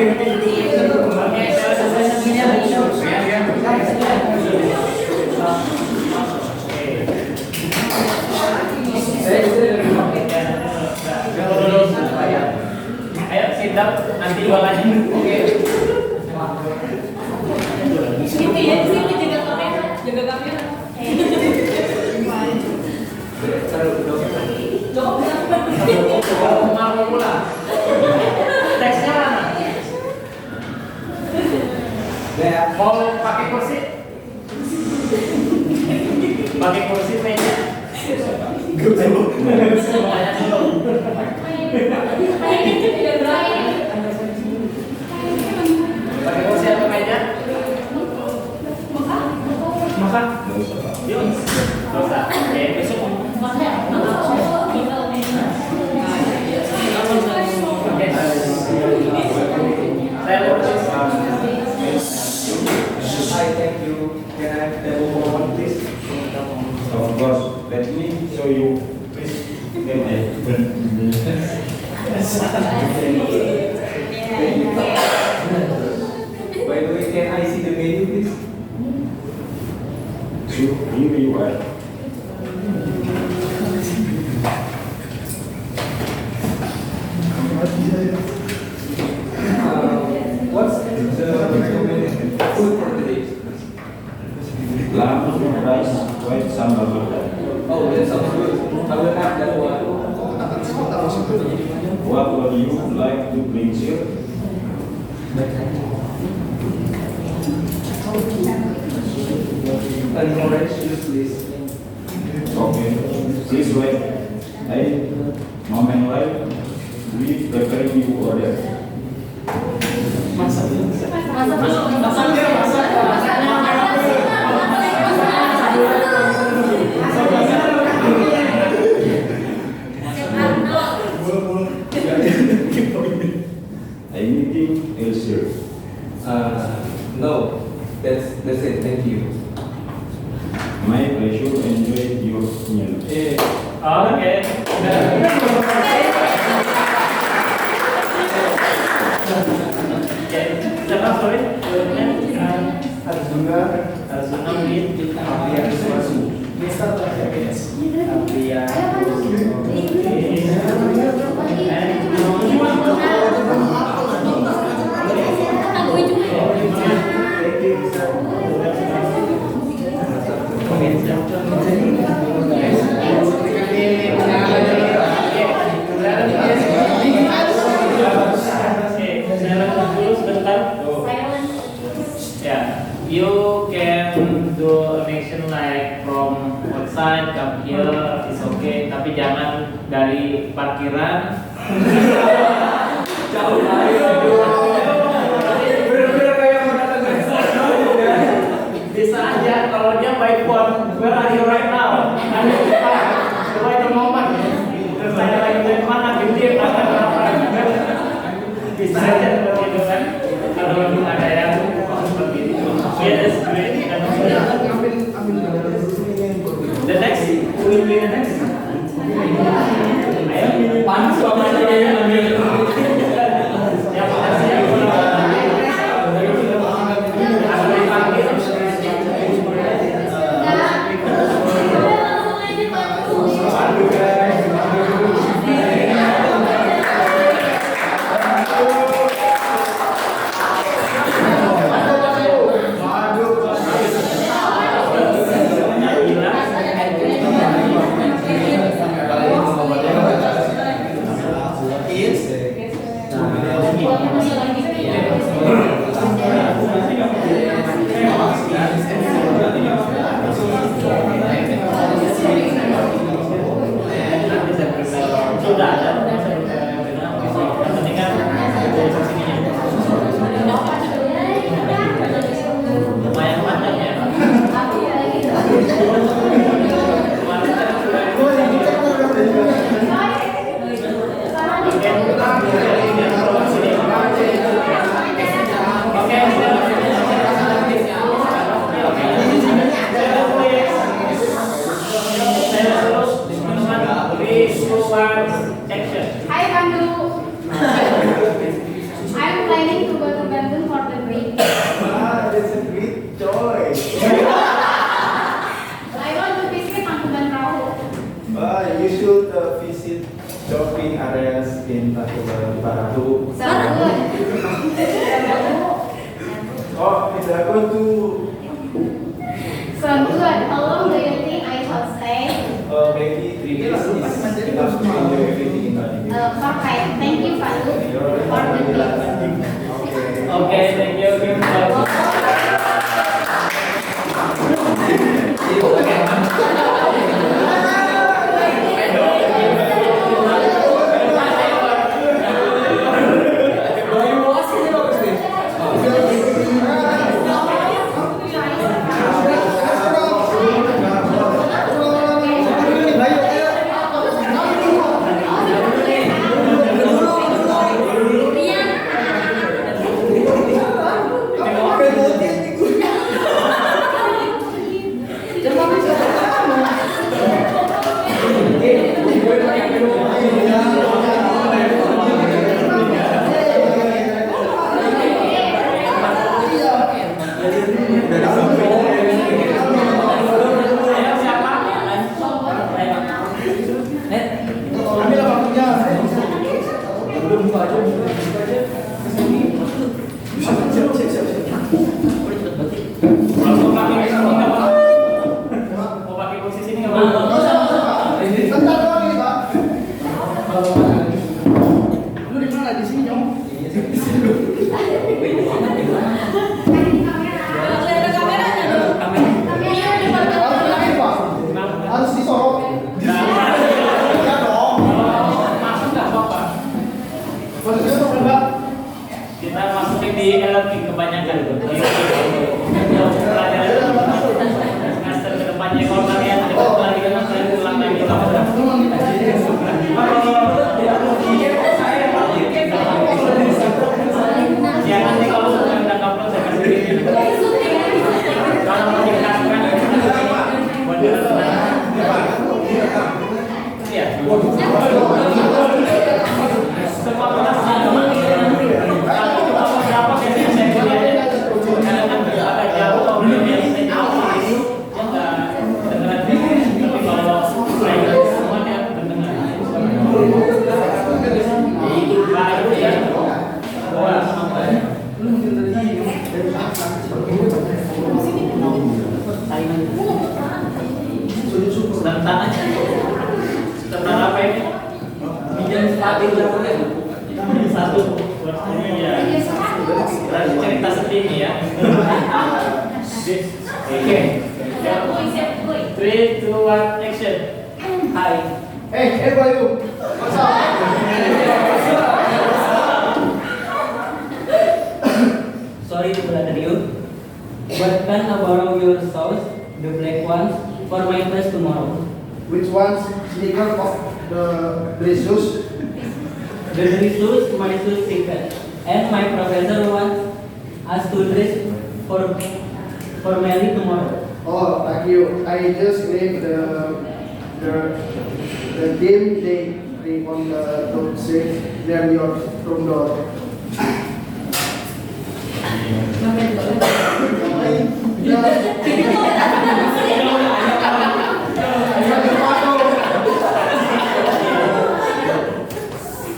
Ayo sit down, nanti jualannya. Oke. Gitu ya, di sini jaga kamera, jaga kamera. Mau pulang. Teksnya mana? Mau pakai kursi? Pakai kursi meja. Semuanya dulu. Pakai kursi atau meja? Makan? Yuk. Nggak usah. Oke, besok. Oke. Saya lurus. I thank you. Can I have the moment, please? Of course, let me show you. By the way, can I see the menu, please? So here you are. What's the food for today? Lamb, rice, white sambal. Oh, that sounds good. I will have that one. What would you like to bring here? An orange juice, please. Okay, please wait. Hey, moment while we preparing you order. Anything else here? No, that's it. Thank you. My pleasure. Enjoy your meal. Oke. Siapa sorry? Arzuna, Arzuna with Apriya Suasu. Apriya. Yeah, you can do an action like from outside come here, it's okay. Tapi jangan dari parkiran. Jauh lagi. Bener-bener kayak mau datang ke sana. Bisa aja kalau dia by phone, where are you right now? Right the moment. Terus saya lagi di mana? Di mana? Bisa aja seperti itu kan. Kalau ada yang seperti itu. Yeah, that's great. The next, who will be the next? Ayo, panas banget ya. Ya, makasih. planning to go to Bandung for the break. That's a great choice. I want to visit Tangkuban Perahu. You should visit shopping areas in Tangkuban Perahu. Sounds good. Oh, it's going to Sounds good. How long do you think I shall stay? maybe 3 days is enough to enjoy everything in Bali. Perfect. Thank you, Pandu, for the tips. Okay, thank you. Give applause. Ayo, siapa? Ayo. Net. Ambil waktunya. Kalau mau pakai posisi ini nggak apa-apa. Mau pakai posisi ini nggak apa-apa. Bentar doang nih, Pak. Lu di mana? Di sini, Jong? Harus lagi, Pak. Harus disorot. Ya dong. Masuk nggak apa-apa. Maksudnya tuh, Mbak. Kita masukin di LP kebanyakan itu. Pelajaran semester kedepannya kalau kalian cepat lagi kan kalian ulang lagi ya nanti kalau sudah upload saya kasih link. Kalau mau dikasihkan buat iya. Semua kelas sama. Kalau cuma beberapa biasanya saya kuliahnya karena kan agak jauh kalau dia saya tahu itu dia nggak dengeran tapi kalau saya semuanya mendengar. Baru ya. Wah, tentang aja. Tentang apa ini? Bijan stabil dapurnya. Satu buat ya. Berarti cerita sedih nih ya. Oke. 3, 2, 1, action. Hai. Pak itu. Masa? Sorry to bother you, but can I borrow your sauce, the black ones, for my class tomorrow? Which one's sneaker of the dress shoes? The dress shoes, my shoes ticket, and my professor wants us to dress formally tomorrow. Oh, thank you. I just read the game they on the road say near your room door.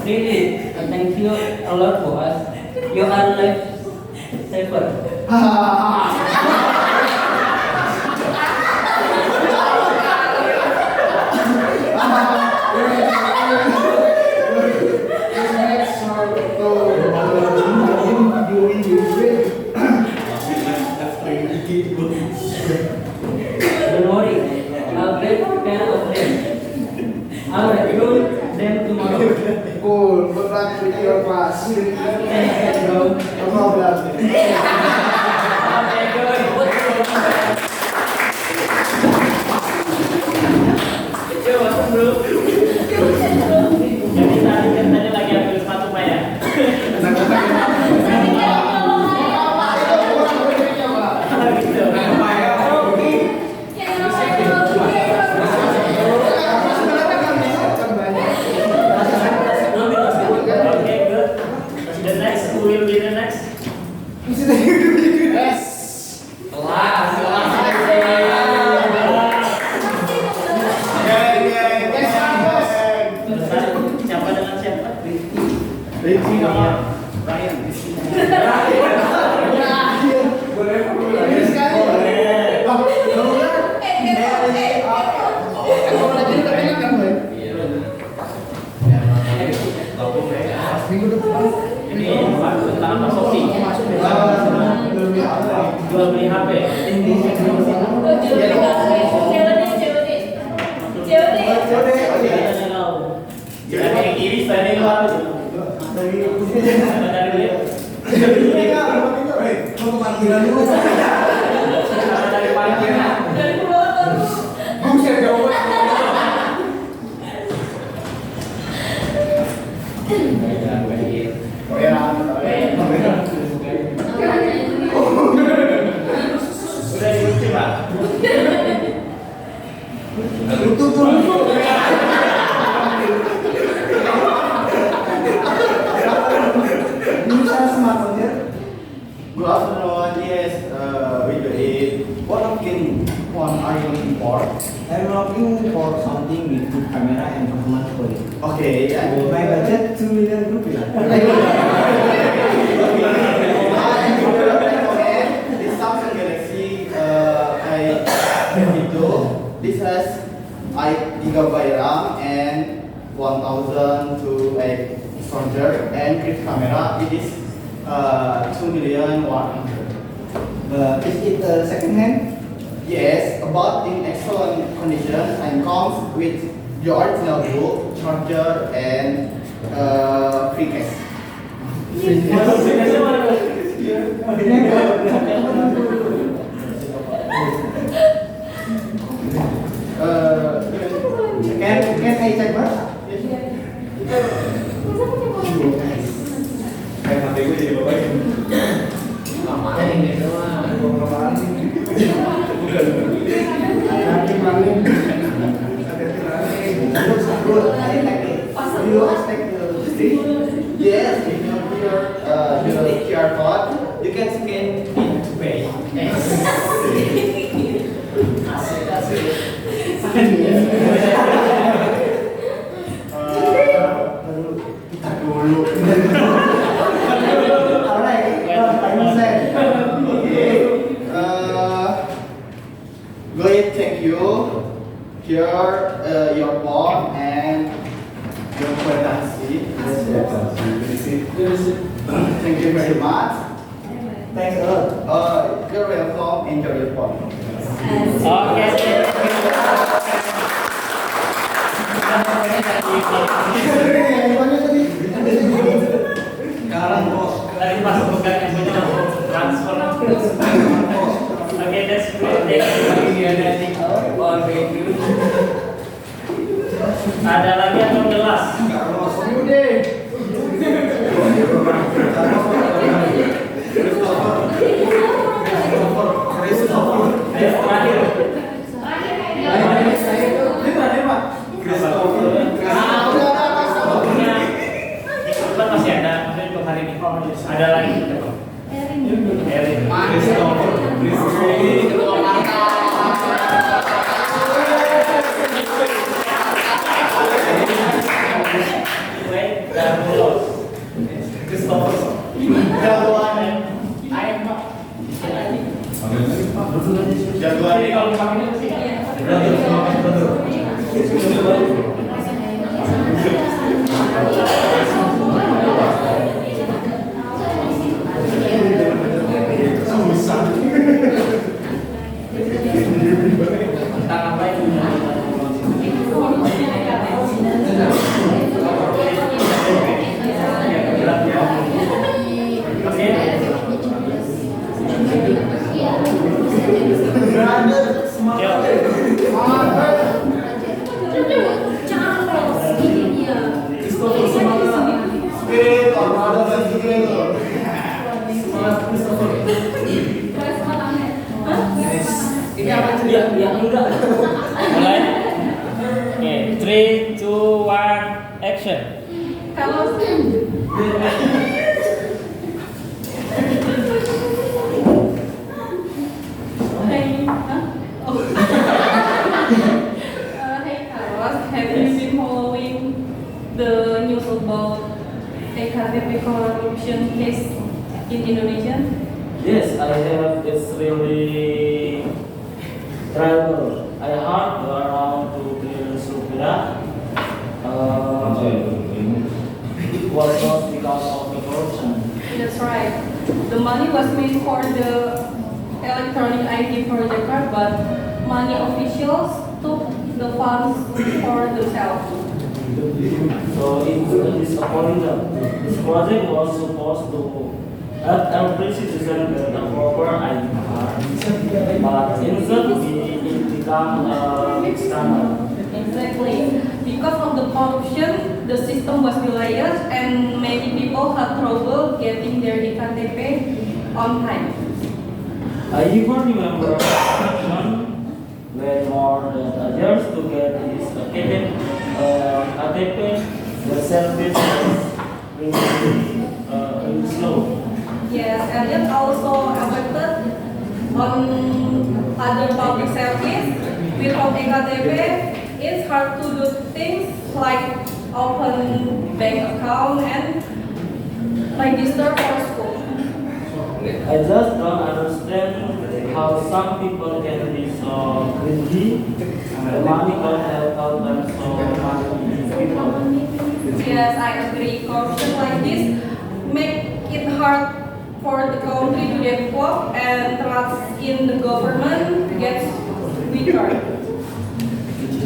Really, thank you a lot, boss. You are life saver. Don't worry, I'll take care of them. I'll recruit them tomorrow. Cool. Good luck with your class. Thanks, bro. No problem. Jadi tadi katanya lagi ambil sepatu Pak ya. Gitu. Okay, good. The next will be the next? Siapa dengan siapa? Ricky sama Ryan. minggu depan. Ini tentang Pak Sofi. Jual beli HP. Jadi yang kiri saya ini luar. Dari parkiran. Buset jauh. Sudah diuji, Pak. Good afternoon. Yes, we do it. What are you looking for? I'm looking for something with good camera and performance quality. Okay. And My budget 2 million rupiah. This Samsung Galaxy I52. This has 8 GB RAM and 1000 to 8 storage and quick camera. It is 2,100,000. Is it second hand? Yes, but in excellent condition and comes with your original book, charger, and free case. Can I check first? Yes, if you put your QR code, you can scan it to pay. Kita dulu. Alright, okay. Go ahead, thank you. Here, your phone and your currency. Thank you very much. Thanks a lot. You're welcome. Enjoy your phone. Oke. Sekarang bos. Tadi pas bukan yang punya transfer. Oke, that's great. Thank you. Ada lagi atau jelas? Ayo terakhir. Cepat masih ada, maksudnya untuk hari ini. Ada lagi. Erin. Jagoan Jadi kalau dipakai itu sih. Tentang apa itu? Spirit or Father and together. Ini apa cerita? Yang enggak. Mulai. Oke, 3, 2, 1, action. Kalau corruption case in Indonesia? Yes, I have. It's really terrible. I heard around 2 billion rupiah was lost because of the corruption. That's right. The money was meant for the electronic ID project card, but money officials took the funds for themselves. So this according to this project was supposed to help every citizen get a proper ID card, but instead it become scandal. Exactly. Because of the corruption, the system was delayed and many people had trouble getting their iktp on time. I even remember when more than years to get this KTP, the service was really slow. Yes, and it also affected on other public service. Without ektp, it's hard to do things like open bank account and register for school. I just don't understand how some people can be so greedy. The money can help out them so many people. Yes, I agree. Corruption like this make it hard for the country to develop and trust in the government gets weaker.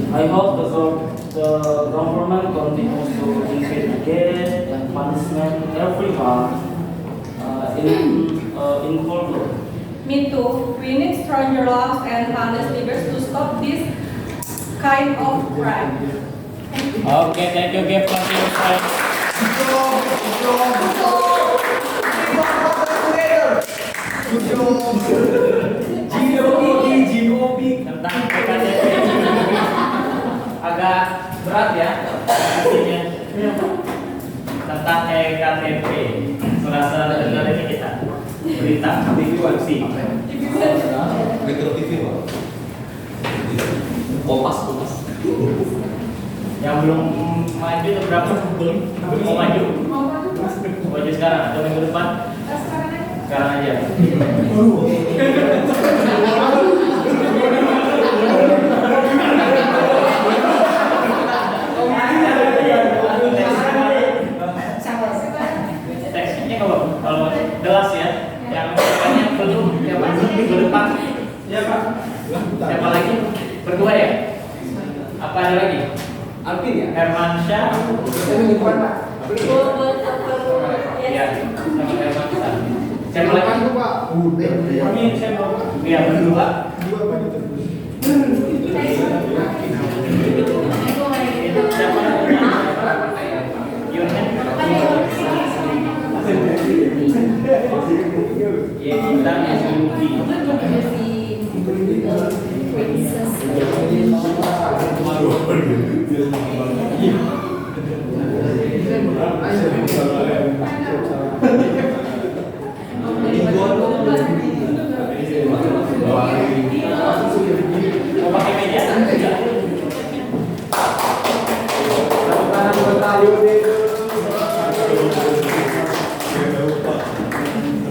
I hope the government continues to investigate and punishment everyone involved. Me too. We need stronger laws and honest leaders to stop this kind of crime. Okay, thank you, give for your time. GOP. Tentang PKTP agak berat ya artinya tentang EKTP. Serasa dengar ini kita berita TV. Metro TV Pak. Kompas. Yang belum maju itu berapa? Belum mau maju. Maju sekarang atau minggu depan? Sekarang aja. Teksnya kalau jelas ya, yang belum yang minggu depan. Ya Pak. Siapa lagi? Berdua ya? Apa ada lagi? Alvin ya? Hermansyah. Ya, sama Hermansyah. Siapa lagi? Kami siapa? Ya, berdua. Itu siapa? Ya, kita mau pakai meja?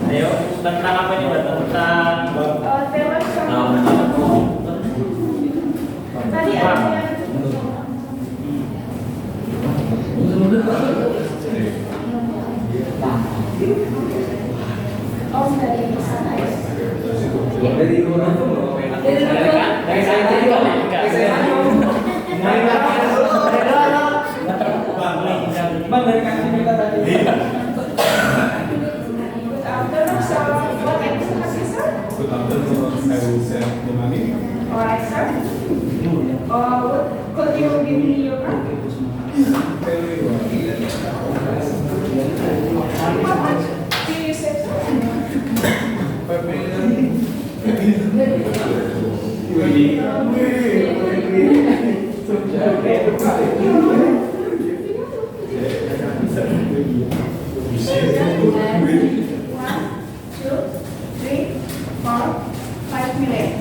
Ayo, tentang apa ini, Mbak? Tentang Tadi ada yang dari sana ya. Dari luar itu dari saya jadi enggak. Bang dari kaki kita tadi. What episode, sir? Good afternoon, I will send the money. Alright, sir. Could you give me your card? How much do you save, sir? 5 million.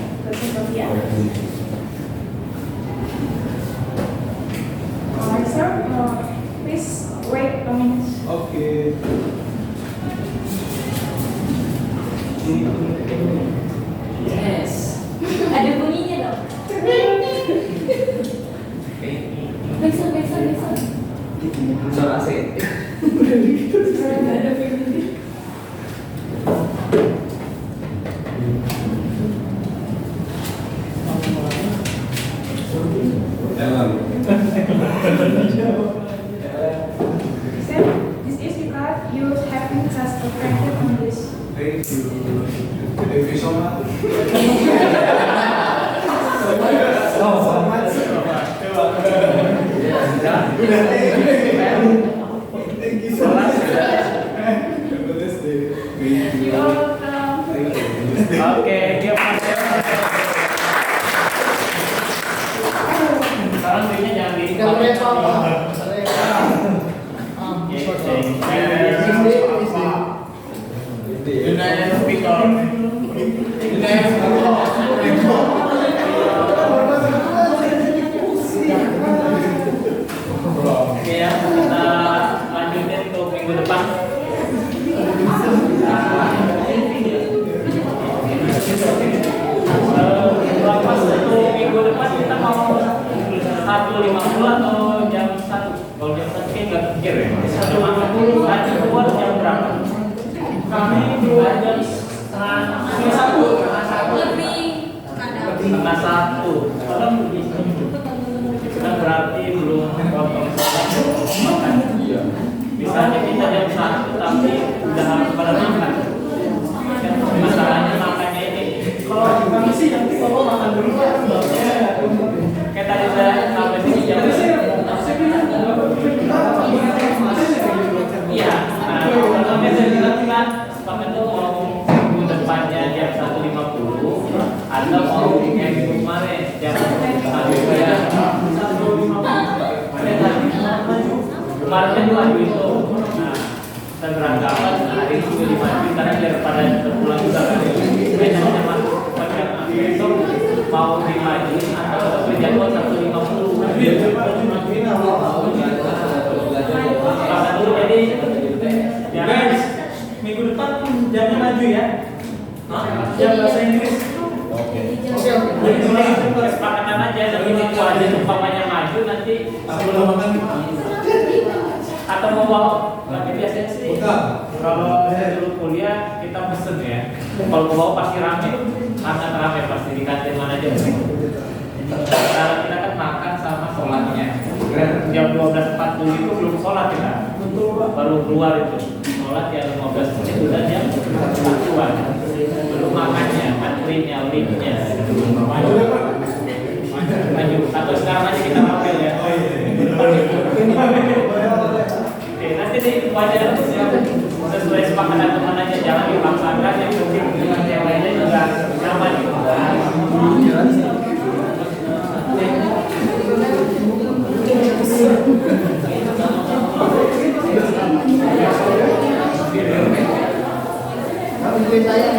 Alright, sir. Please wait a minute. Okay. Yes. Ada bunyinya dong. Besok. Suara AC. Ellen. This is because you having such a practice on this. Thank you. Thank you so much. Thank you so much. Have a nice day. Thank you. You're welcome. Oke, give us sekarang duitnya jangan di Kalau lihat apa? Oke ya, kita lanjutin untuk minggu depan. Berapa untuk minggu depan kita mau 1.50 atau jam 1? Kalau jam 1 kan nggak pikir ya. 1.50 nanti keluar jam berapa? Kami keluar jam setengah satu. Setengah satu. Kan berarti belum potong sholat. Misalnya kita jam 1 tapi udah harus pada makan. Masalahnya makannya ini. Kalau kami sih nanti kalau makan dulu kan Kayak tadi saya sampai sini jam. Iya. Nah, kalau saya bilang kan, kami tuh mau minggu depannya jam 1.50 atau mau yang minggu kemarin jam 1.50 ya. Kemarin kan maju itu. Nah, saya beranggapan hari ini juga dimaju karena daripada terpulang juga kan. Biasanya masuk pakai besok mau dimaju atau berjadwal 1.50. Kalau dulu jadi guys, minggu depan jamnya maju ya. Jam bahasa Inggris. kesepakatan aja tapi itu aja umpamanya maju nanti Sebelum makan. atau mau bawa tapi biasanya sih kalau saya dulu kuliah kita pesen ya kalau mau bawa pasti rame sangat rame pasti di kantin mana aja karena kita kan makan sama sholatnya jam 12.40 itu belum sholat kita baru keluar itu sholat ya 15 menit udah jam 1-an belum makannya antrinya liftnya maju atau sekarang aja kita rapel ya oke nanti deh wajar sesuai sepakatan teman aja jangan dipaksakan yang penting yang lainnya juga nyaman Saya